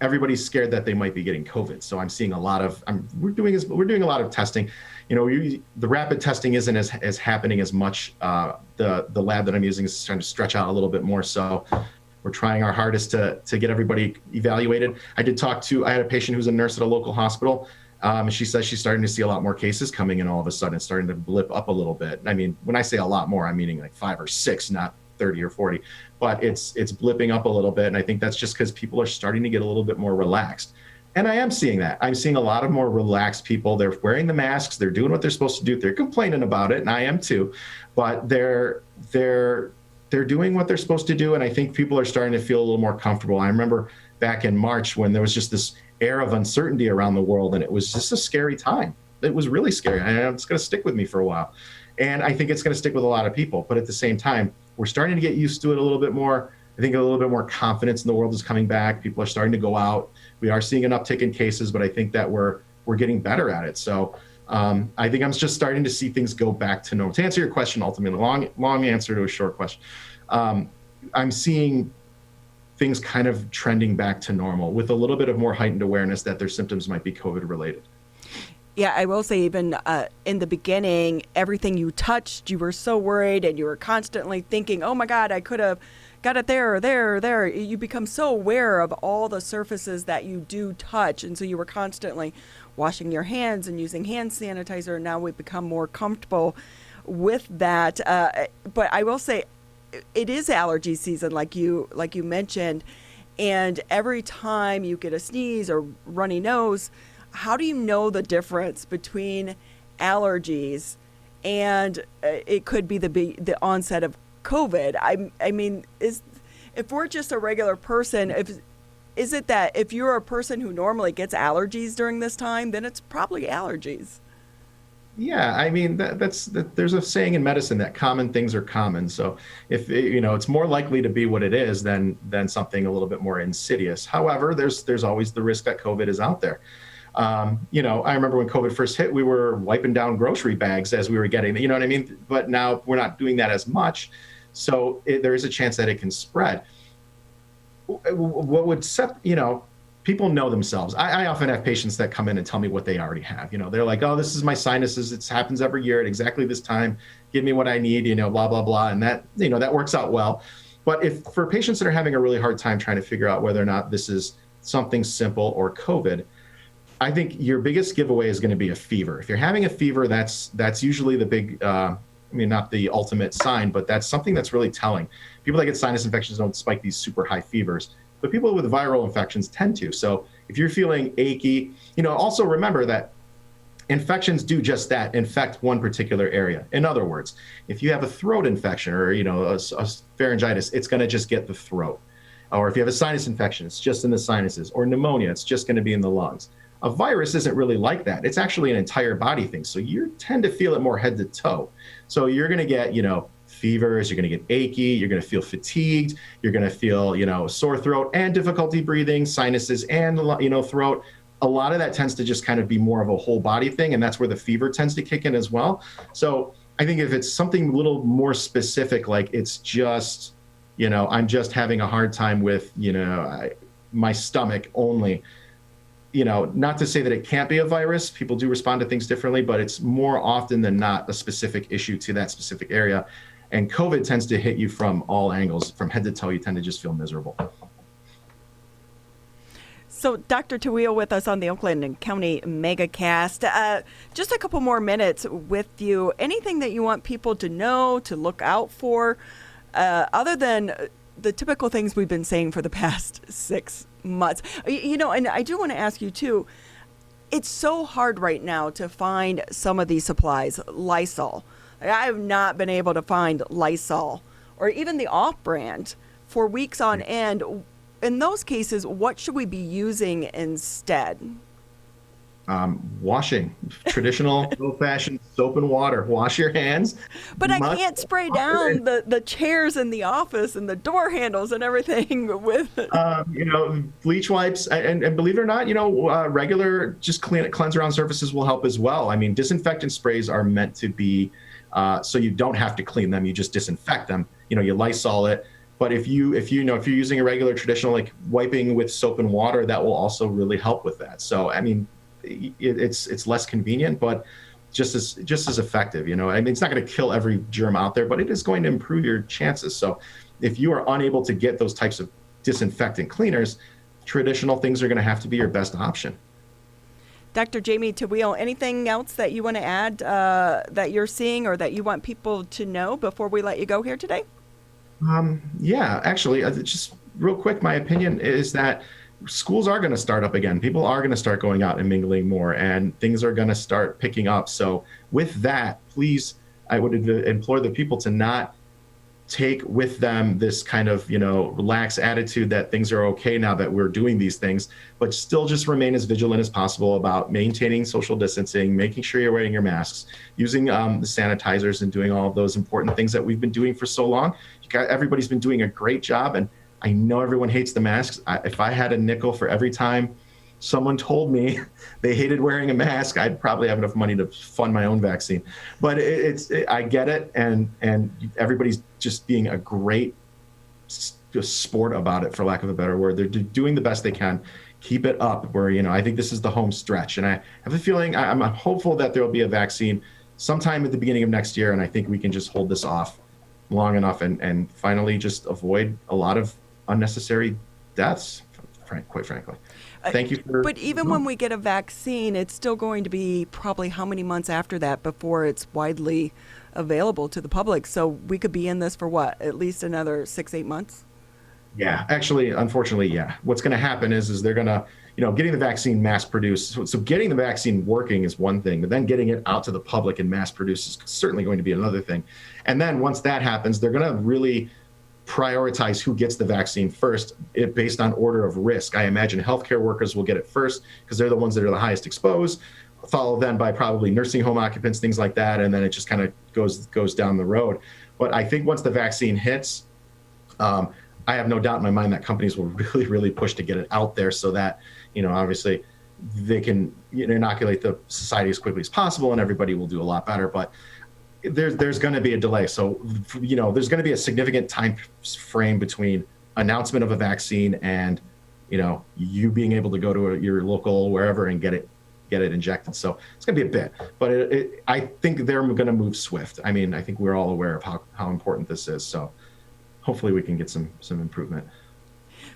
everybody's scared that they might be getting COVID. So I'm seeing we're doing a lot of testing. The rapid testing isn't as happening as much. The lab that I'm using is trying to stretch out a little bit more. So we're trying our hardest to get everybody evaluated. I had a patient who's a nurse at a local hospital. And she says she's starting to see a lot more cases coming in all of a sudden. It's starting to blip up a little bit. I mean, when I say a lot more, I'm meaning like 5 or 6, not 30 or 40. But it's blipping up a little bit. And I think that's just because people are starting to get a little bit more relaxed. And I am seeing that. I'm seeing a lot of more relaxed people. They're wearing the masks. They're doing what they're supposed to do. They're complaining about it, and I am too. But they're doing what they're supposed to do, and I think people are starting to feel a little more comfortable. I remember back in March when there was just this air of uncertainty around the world, and it was just a scary time. It was really scary, and it's going to stick with me for a while. And I think it's going to stick with a lot of people. But at the same time, we're starting to get used to it a little bit more. I think a little bit more confidence in the world is coming back. People are starting to go out. We are seeing an uptick in cases, but I think that we're getting better at it. So I think I'm just starting to see things go back to normal. To answer your question, ultimately, long answer to a short question. I'm seeing things kind of trending back to normal with a little bit of more heightened awareness that their symptoms might be COVID related. Yeah, I will say even in the beginning, everything you touched, you were so worried and you were constantly thinking, oh my God, I could have got it there or there or there. You become so aware of all the surfaces that you do touch. And so you were constantly washing your hands and using hand sanitizer. And now we've become more comfortable with that. But I will say it is allergy season, like you mentioned. And every time you get a sneeze or runny nose, how do you know the difference between allergies and it could be the onset of COVID? I mean, if we're just a regular person, is it that if you're a person who normally gets allergies during this time, then it's probably allergies? Yeah, I mean, there's a saying in medicine that common things are common. So if it's more likely to be what it is than something a little bit more insidious. However, there's always the risk that COVID is out there. I remember when COVID first hit, we were wiping down grocery bags as we were getting, you know what I mean? But now we're not doing that as much. So there is a chance that it can spread. What would set, people know themselves. I often have patients that come in and tell me what they already have. They're like, oh, this is my sinuses. It happens every year at exactly this time. Give me what I need, blah, blah, blah. And that, that works out well. But if for patients that are having a really hard time trying to figure out whether or not this is something simple or COVID, I think your biggest giveaway is going to be a fever. If you're having a fever, that's usually the big, not the ultimate sign, but that's something that's really telling. People that get sinus infections don't spike these super high fevers, but people with viral infections tend to. So if you're feeling achy, also remember that infections do just that, infect one particular area. In other words, if you have a throat infection or, a pharyngitis, it's going to just get the throat. Or if you have a sinus infection, it's just in the sinuses. Or pneumonia, it's just going to be in the lungs. A virus isn't really like that. It's actually an entire body thing. So you tend to feel it more head to toe. So you're going to get, fevers, you're going to get achy, you're going to feel fatigued, you're going to feel, sore throat and difficulty breathing, sinuses and, throat. A lot of that tends to just kind of be more of a whole body thing. And that's where the fever tends to kick in as well. So I think if it's something a little more specific, like it's just, I'm just having a hard time with, my stomach only, not to say that it can't be a virus. People do respond to things differently, but it's more often than not a specific issue to that specific area. And COVID tends to hit you from all angles. From head to toe, you tend to just feel miserable. So Dr. Taweel with us on the Oakland County Megacast. Just a couple more minutes with you. Anything that you want people to know, to look out for, other than the typical things we've been saying for the past 6 months? And I do want to ask you too, it's so hard right now to find some of these supplies. Lysol. I have not been able to find Lysol or even the off-brand for weeks on end. In those cases, what should we be using instead? Washing. Traditional old-fashioned soap and water. Wash your hands. But I can't spray down the chairs in the office and the door handles and everything with bleach wipes. And believe it or not, regular just cleanse around surfaces will help as well. I mean, disinfectant sprays are meant to be so you don't have to clean them. You just disinfect them. You Lysol it. But if you're using a regular traditional like wiping with soap and water, that will also really help with that. So I mean, it's less convenient, but just as effective. It's not going to kill every germ out there, but it is going to improve your chances. So if you are unable to get those types of disinfectant cleaners, traditional things are going to have to be your best option. Dr. Jamie Taweel, anything else that you want to add that you're seeing or that you want people to know before we let you go here today? Yeah, actually, just real quick, my opinion is that schools are going to start up again. People are going to start going out and mingling more, and things are going to start picking up. So with that, please, I would implore the people to not take with them this kind of, relaxed attitude that things are okay now that we're doing these things, but still just remain as vigilant as possible about maintaining social distancing, making sure you're wearing your masks, using the sanitizers and doing all of those important things that we've been doing for so long. Everybody's been doing a great job, and I know everyone hates the masks. If I had a nickel for every time someone told me they hated wearing a mask, I'd probably have enough money to fund my own vaccine. But I get it, and everybody's just being a great sport about it, for lack of a better word. They're doing the best they can. Keep it up. Where I think this is the home stretch, and I have a feeling I'm hopeful that there will be a vaccine sometime at the beginning of next year, and I think we can just hold this off long enough and finally just avoid a lot of unnecessary deaths, quite frankly. Thank you for... But even when we get a vaccine, it's still going to be probably how many months after that before it's widely available to the public? So we could be in this for what, at least another 6-8 months? Yeah, actually, unfortunately, yeah. What's going to happen is they're going to, getting the vaccine mass produced. So getting the vaccine working is one thing, but then getting it out to the public and mass produced is certainly going to be another thing. And then once that happens, they're going to really prioritize who gets the vaccine first based on order of risk. I imagine healthcare workers will get it first because they're the ones that are the highest exposed, followed then by probably nursing home occupants, things like that, and then it just kind of goes down the road. But I think once the vaccine hits, I have no doubt in my mind that companies will really, really push to get it out there so that, obviously they can inoculate the society as quickly as possible and everybody will do a lot better. But there's going to be a delay. So, there's going to be a significant time frame between announcement of a vaccine and, you being able to go to your local wherever and get it injected. So it's going to be a bit, but I think they're going to move swift. I mean, I think we're all aware of how important this is. So hopefully we can get some improvement.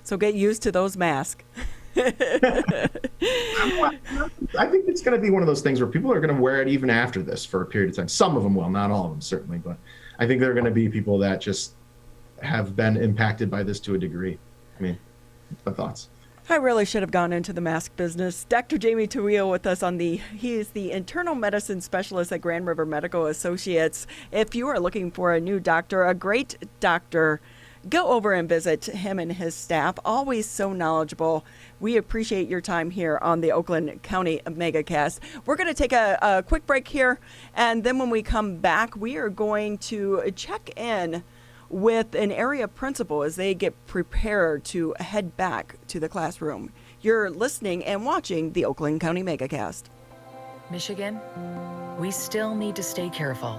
So get used to those masks. I think it's going to be one of those things where people are going to wear it even after this for a period of time. Some of them will, not all of them certainly, but I think there are going to be people that just have been impacted by this to a degree. I mean, the thoughts. I really should have gone into the mask business. Dr. Jamie Taweel with us he is the internal medicine specialist at Grand River Medical Associates. If you are looking for a new doctor, a great doctor, go over and visit him and his staff. Always so knowledgeable. We appreciate your time here on the Oakland County Megacast. We're going to take a quick break here, and then when we come back, we are going to check in with an area principal as they get prepared to head back to the classroom. You're listening and watching the Oakland County Megacast. Michigan, we still need to stay careful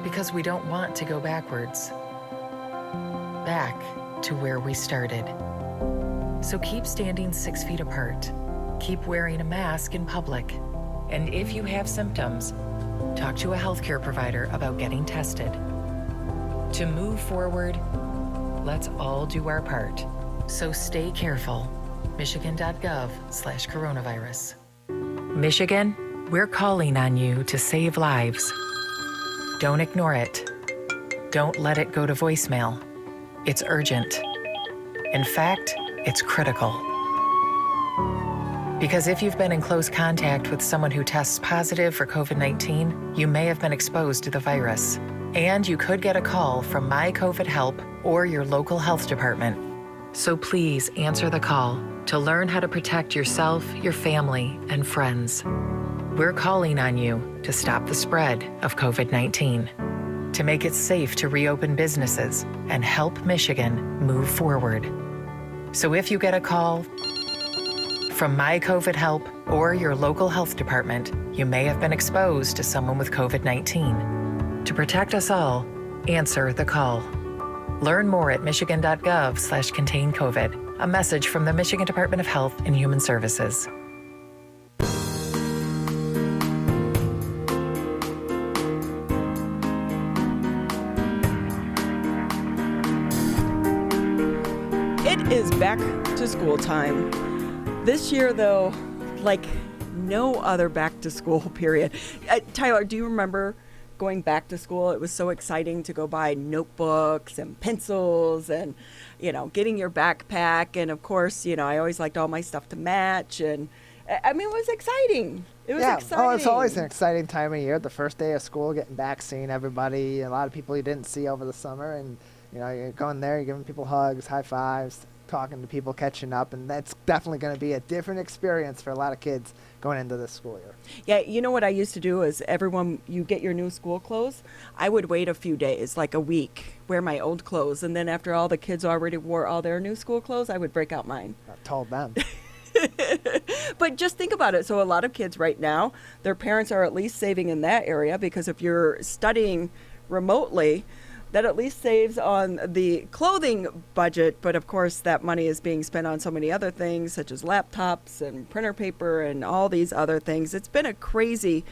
because we don't want to go backwards. Back to where we started. So keep standing 6 feet apart. Keep wearing a mask in public. And if you have symptoms, talk to a healthcare provider about getting tested. To move forward, let's all do our part. So stay careful. Michigan.gov/coronavirus. Michigan, we're calling on you to save lives. Don't ignore it. Don't let it go to voicemail. It's urgent. In fact, it's critical. Because if you've been in close contact with someone who tests positive for COVID-19, you may have been exposed to the virus. And you could get a call from My COVID Help or your local health department. So please answer the call to learn how to protect yourself, your family, and friends. We're calling on you to stop the spread of COVID-19, to make it safe to reopen businesses and help Michigan move forward. So if you get a call from My COVID Help or your local health department, you may have been exposed to someone with COVID-19. To protect us all, answer the call. Learn more at michigan.gov/contain-COVID. A message from the Michigan Department of Health and Human Services. It is back to school time. This year, though, like no other back to school period. Tyler, do you remember going back to school? It was so exciting to go buy notebooks and pencils and, getting your backpack. And of course, I always liked all my stuff to match. And I mean, it was exciting. It was exciting. Oh, it's always an exciting time of year. The first day of school, getting back, seeing everybody, a lot of people you didn't see over the summer. And, you're going there, you're giving people hugs, high fives, talking to people, catching up. And that's definitely going to be a different experience for a lot of kids going into this school year. Yeah, what I used to do is you get your new school clothes, I would wait a few days, like a week, wear my old clothes, and then after all the kids already wore all their new school clothes, I would break out mine. I told them. But just think about it. So a lot of kids right now, their parents are at least saving in that area, because if you're studying remotely, that at least saves on the clothing budget. But of course, that money is being spent on so many other things, such as laptops and printer paper and all these other things. It's been a crazy,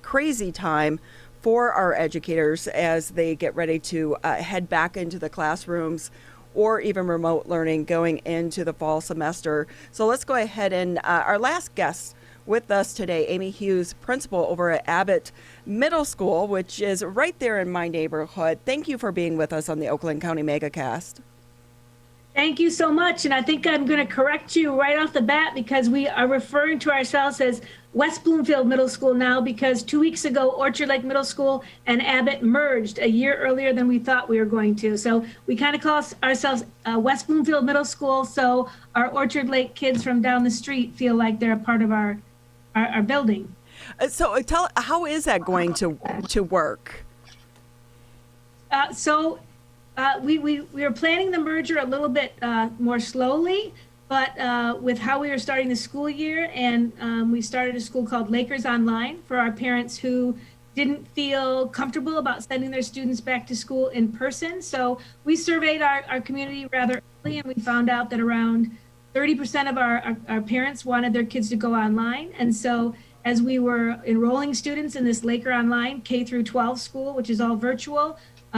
crazy time for our educators as they get ready to head back into the classrooms or even remote learning going into the fall semester. So let's go ahead and our last guest with us today, Amy Hughes, principal over at Abbott Middle School, which is right there in my neighborhood. Thank you for being with us on the Oakland County Megacast. Thank you so much. And I think I'm going to correct you right off the bat, because we are referring to ourselves as West Bloomfield Middle School now, because 2 weeks ago, Orchard Lake Middle School and Abbott merged a year earlier than we thought we were going to. So we kind of call ourselves West Bloomfield Middle School, so our Orchard Lake kids from down the street feel like they're a part of our building. So how is that going to work? We were planning the merger a little bit more slowly, but with how we were starting the school year, and we started a school called Lakers Online for our parents who didn't feel comfortable about sending their students back to school in person. So we surveyed our community rather early, and we found out that around 30% of our parents wanted their kids to go online. And so as we were enrolling students in this Laker Online K through 12 school, which is all virtual,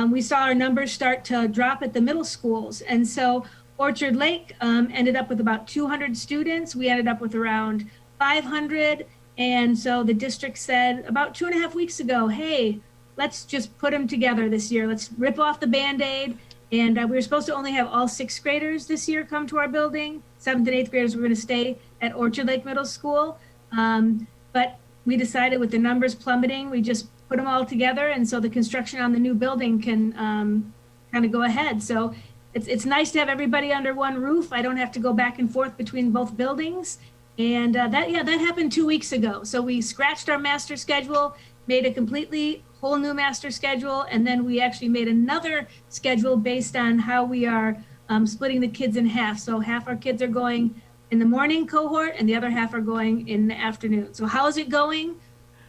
we saw our numbers start to drop at the middle schools. And so Orchard Lake ended up with about 200 students. We ended up with around 500. And so the district said about 2.5 weeks ago, hey, let's just put them together this year. Let's rip off the Band-Aid. And we were supposed to only have all 6th graders this year come to our building. 7th and 8th graders were going to stay at Orchard Lake Middle School. But we decided with the numbers plummeting, we just put them all together. And so the construction on the new building can kind of go ahead. So it's nice to have everybody under one roof. I don't have to go back and forth between both buildings. And that happened 2 weeks ago. So we scratched our master schedule, made a completely whole new master schedule, and then we actually made another schedule based on how we are splitting the kids in half. So half our kids are going in the morning cohort and the other half are going in the afternoon. So how is it going?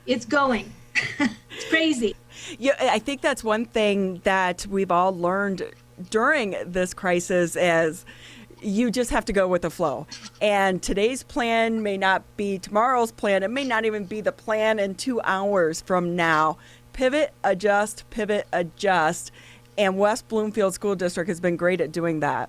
It's going. It's crazy. Yeah, I think that's one thing that we've all learned during this crisis is you just have to go with the flow. And today's plan may not be tomorrow's plan. It may not even be the plan in 2 hours from now. Pivot, adjust, pivot, adjust. And West Bloomfield School District has been great at doing that.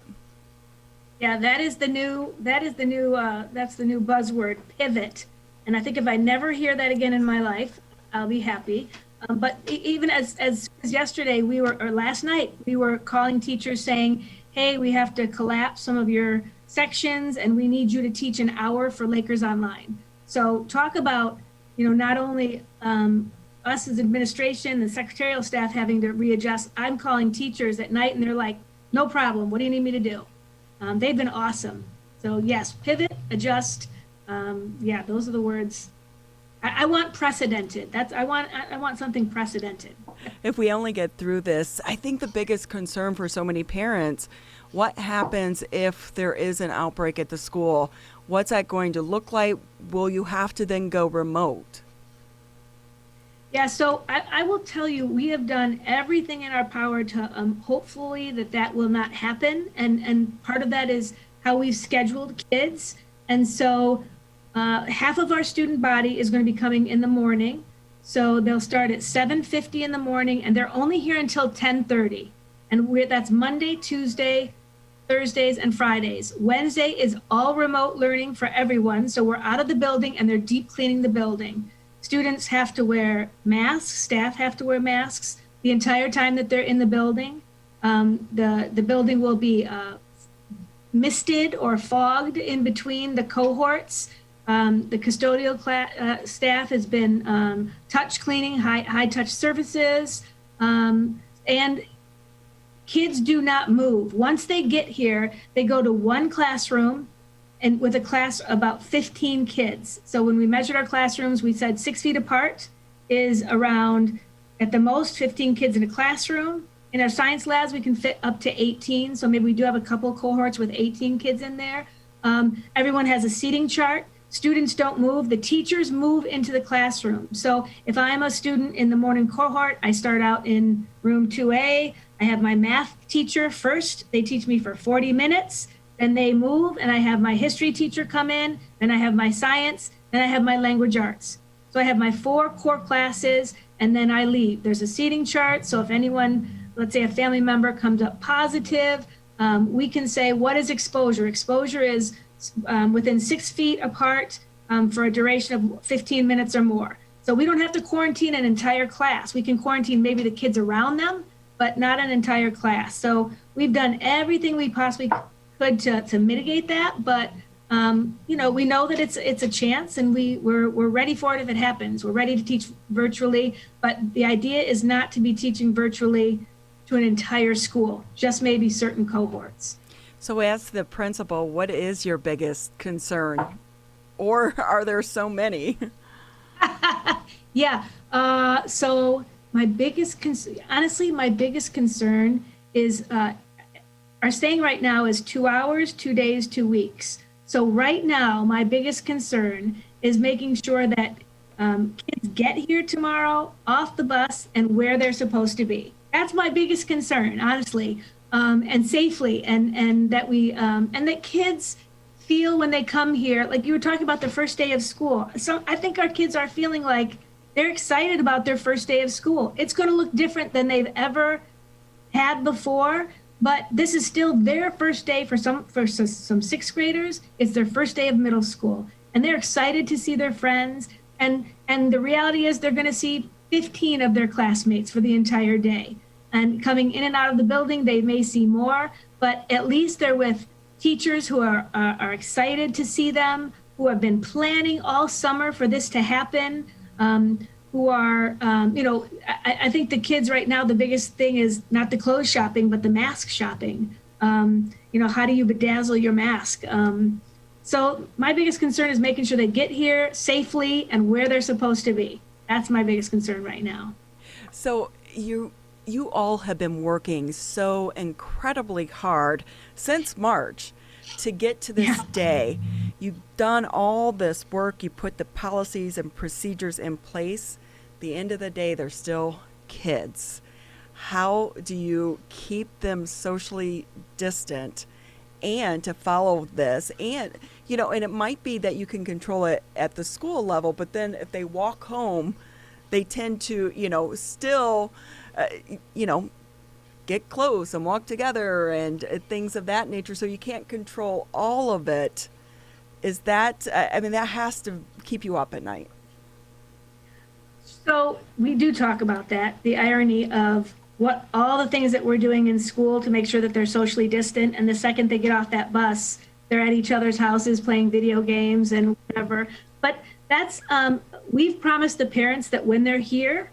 Yeah, that's the new buzzword, pivot. And I think if I never hear that again in my life, I'll be happy. But even as yesterday, last night, we were calling teachers saying, hey, we have to collapse some of your sections and we need you to teach an hour for Lakers Online. So talk about, not only us as administration, the secretarial staff having to readjust. I'm calling teachers at night and they're like, no problem. What do you need me to do? They've been awesome. So yes, pivot, adjust. Those are the words. I want precedented. I want something precedented. If we only get through this, I think the biggest concern for so many parents, what happens if there is an outbreak at the school? What's that going to look like? Will you have to then go remote? Yeah, so I will tell you, we have done everything in our power to hopefully that will not happen. And part of that is how we've scheduled kids. And so half of our student body is going to be coming in the morning. So they'll start at 7:50 in the morning and they're only here until 10:30. And that's Monday, Tuesday, Thursdays, and Fridays. Wednesday is all remote learning for everyone. So we're out of the building and they're deep cleaning the building. Students have to wear masks, staff have to wear masks the entire time that they're in the building. The building will be misted or fogged in between the cohorts. The custodial staff has been touch cleaning, high touch surfaces, and kids do not move. Once they get here, they go to one classroom and with a class about 15 kids. So when we measured our classrooms, we said 6 feet apart is around, at the most, 15 kids in a classroom. In our science labs, we can fit up to 18. So maybe we do have a couple cohorts with 18 kids in there. Everyone has a seating chart. Students don't move. The teachers move into the classroom. So if I'm a student in the morning cohort, I start out in room 2A. I have my math teacher first. They teach me for 40 minutes. Then they move and I have my history teacher come in. Then I have my science. Then I have my language arts. So I have my 4 core classes and then I leave. There's a seating chart. So if anyone, let's say a family member comes up positive, we can say, what is exposure? Exposure is within 6 feet apart for a duration of 15 minutes or more. So we don't have to quarantine an entire class. We can quarantine maybe the kids around them, but not an entire class. So we've done everything we possibly could to mitigate that. But we know that it's a chance, and we're ready for it if it happens. We're ready to teach virtually, but the idea is not to be teaching virtually to an entire school, just maybe certain cohorts. So as the principal, what is your biggest concern? Or are there so many? Yeah. So my biggest concern is our staying right now is 2 hours, 2 days, 2 weeks. So right now, my biggest concern is making sure that kids get here tomorrow off the bus and where they're supposed to be. That's my biggest concern, honestly, and safely, and that and that kids feel when they come here, like you were talking about the first day of school. So I think our kids are feeling like they're excited about their first day of school. It's going to look different than they've ever had before, but this is still their first day for some sixth graders. It's their first day of middle school, and they're excited to see their friends. And the reality is they're going to see 15 of their classmates for the entire day. And coming in and out of the building, they may see more, but at least they're with teachers who are excited to see them, who have been planning all summer for this to happen, who are, I think the kids right now, the biggest thing is not the clothes shopping, but the mask shopping. How do you bedazzle your mask? So my biggest concern is making sure they get here safely and where they're supposed to be. That's my biggest concern right now. So you all have been working so incredibly hard since March to get to this day. You've done all this work. You put the policies and procedures in place. At the end of the day, they're still kids. How do you keep them socially distant and to follow this? And, and it might be that you can control it at the school level, but then if they walk home, they tend to, still, get close and walk together and things of that nature. So you can't control all of it. Is that, that has to keep you up at night. So we do talk about that, the irony of what all the things that we're doing in school to make sure that they're socially distant. And the second they get off that bus, they're at each other's houses playing video games and whatever. But that's, we've promised the parents that when they're here,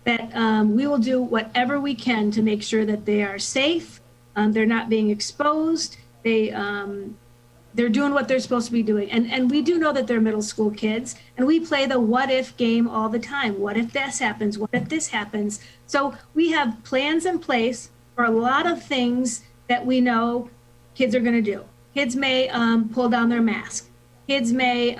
that we will do whatever we can to make sure that they are safe, they're not being exposed, they're doing what they're supposed to be doing. And we do know that they're middle school kids, and we play the what if game all the time. What if this happens? What if this happens? So we have plans in place for a lot of things that we know kids are going to do. Kids may pull down their mask. Kids may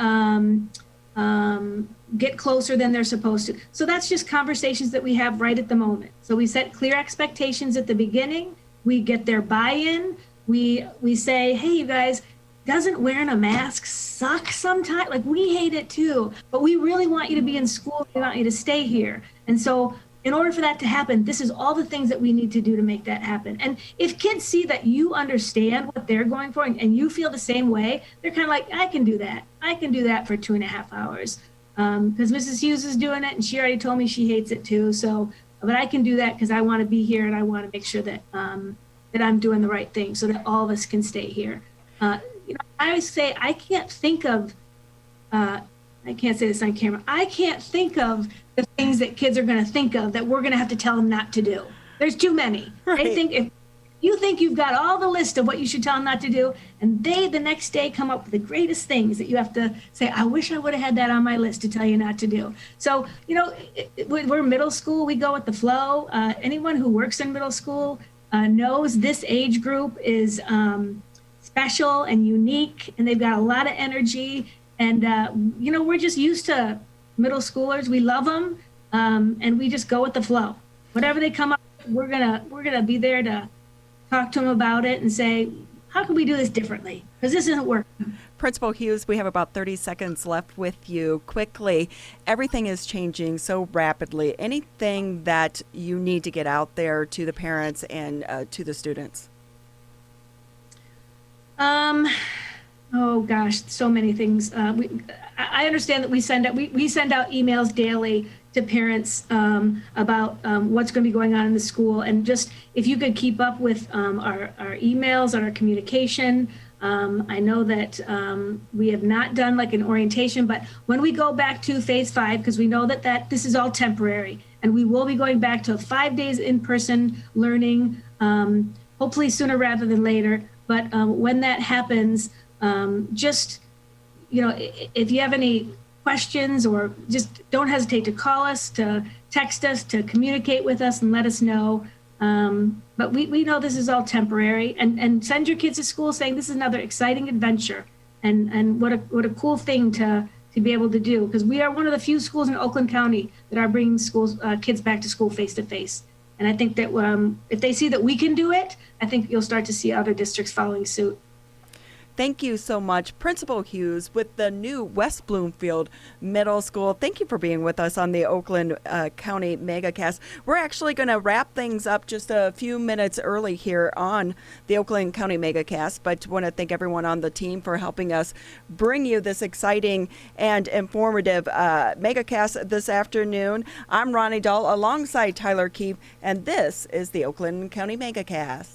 get closer than they're supposed to. So that's just conversations that we have right at the moment. So we set clear expectations at the beginning. We get their buy-in. We say, hey, you guys, doesn't wearing a mask suck sometimes? Like, we hate it too, but we really want you to be in school. We want you to stay here. And so in order for that to happen, this is all the things that we need to do to make that happen. And if kids see that you understand what they're going for and you feel the same way, they're kind of like, I can do that. I can do that for 2.5 hours. Because Mrs. Hughes is doing it and she already told me she hates it too. So, but I can do that because I want to be here and I want to make sure that that I'm doing the right thing so that all of us can stay here. I always say I can't think of, I can't say this on camera, I can't think of the things that kids are going to think of that we're going to have to tell them not to do. There's too many. Right. They think if you think you've got all the list of what you should tell them not to do, and they the next day come up with the greatest things that you have to say, I wish I would have had that on my list to tell you not to do. So, we're middle school, we go with the flow. Anyone who works in middle school knows this age group is special and unique, and they've got a lot of energy. And, we're just used to middle schoolers. We love them, and we just go with the flow. Whatever they come up with, we're gonna be there to talk to them about it and say, how can we do this differently? Because this isn't working. Principal Hughes, we have about 30 seconds left with you. Quickly, everything is changing so rapidly. Anything that you need to get out there to the parents and to the students? Oh gosh, so many things. I understand that we send out emails daily to parents about what's going to be going on in the school, and just if you could keep up with our emails and our communication. I know that we have not done like an orientation, but when we go back to phase 5, because we know that this is all temporary, and we will be going back to 5 days in-person learning, hopefully sooner rather than later. But when that happens, just, if you have any questions, or just don't hesitate to call us, to text us, to communicate with us and let us know. But we know this is all temporary, and send your kids to school saying this is another exciting adventure, and what a cool thing to to be able to do, because we are one of the few schools in Oakland County that are bringing kids back to school face to face. And I think that if they see that we can do it, I think you'll start to see other districts following suit. Thank you so much, Principal Hughes with the new West Bloomfield Middle School. Thank you for being with us on the Oakland County Megacast. We're actually going to wrap things up just a few minutes early here on the Oakland County Megacast, but want to thank everyone on the team for helping us bring you this exciting and informative Megacast this afternoon. I'm Ronnie Dahl alongside Tyler Keefe, and this is the Oakland County Megacast.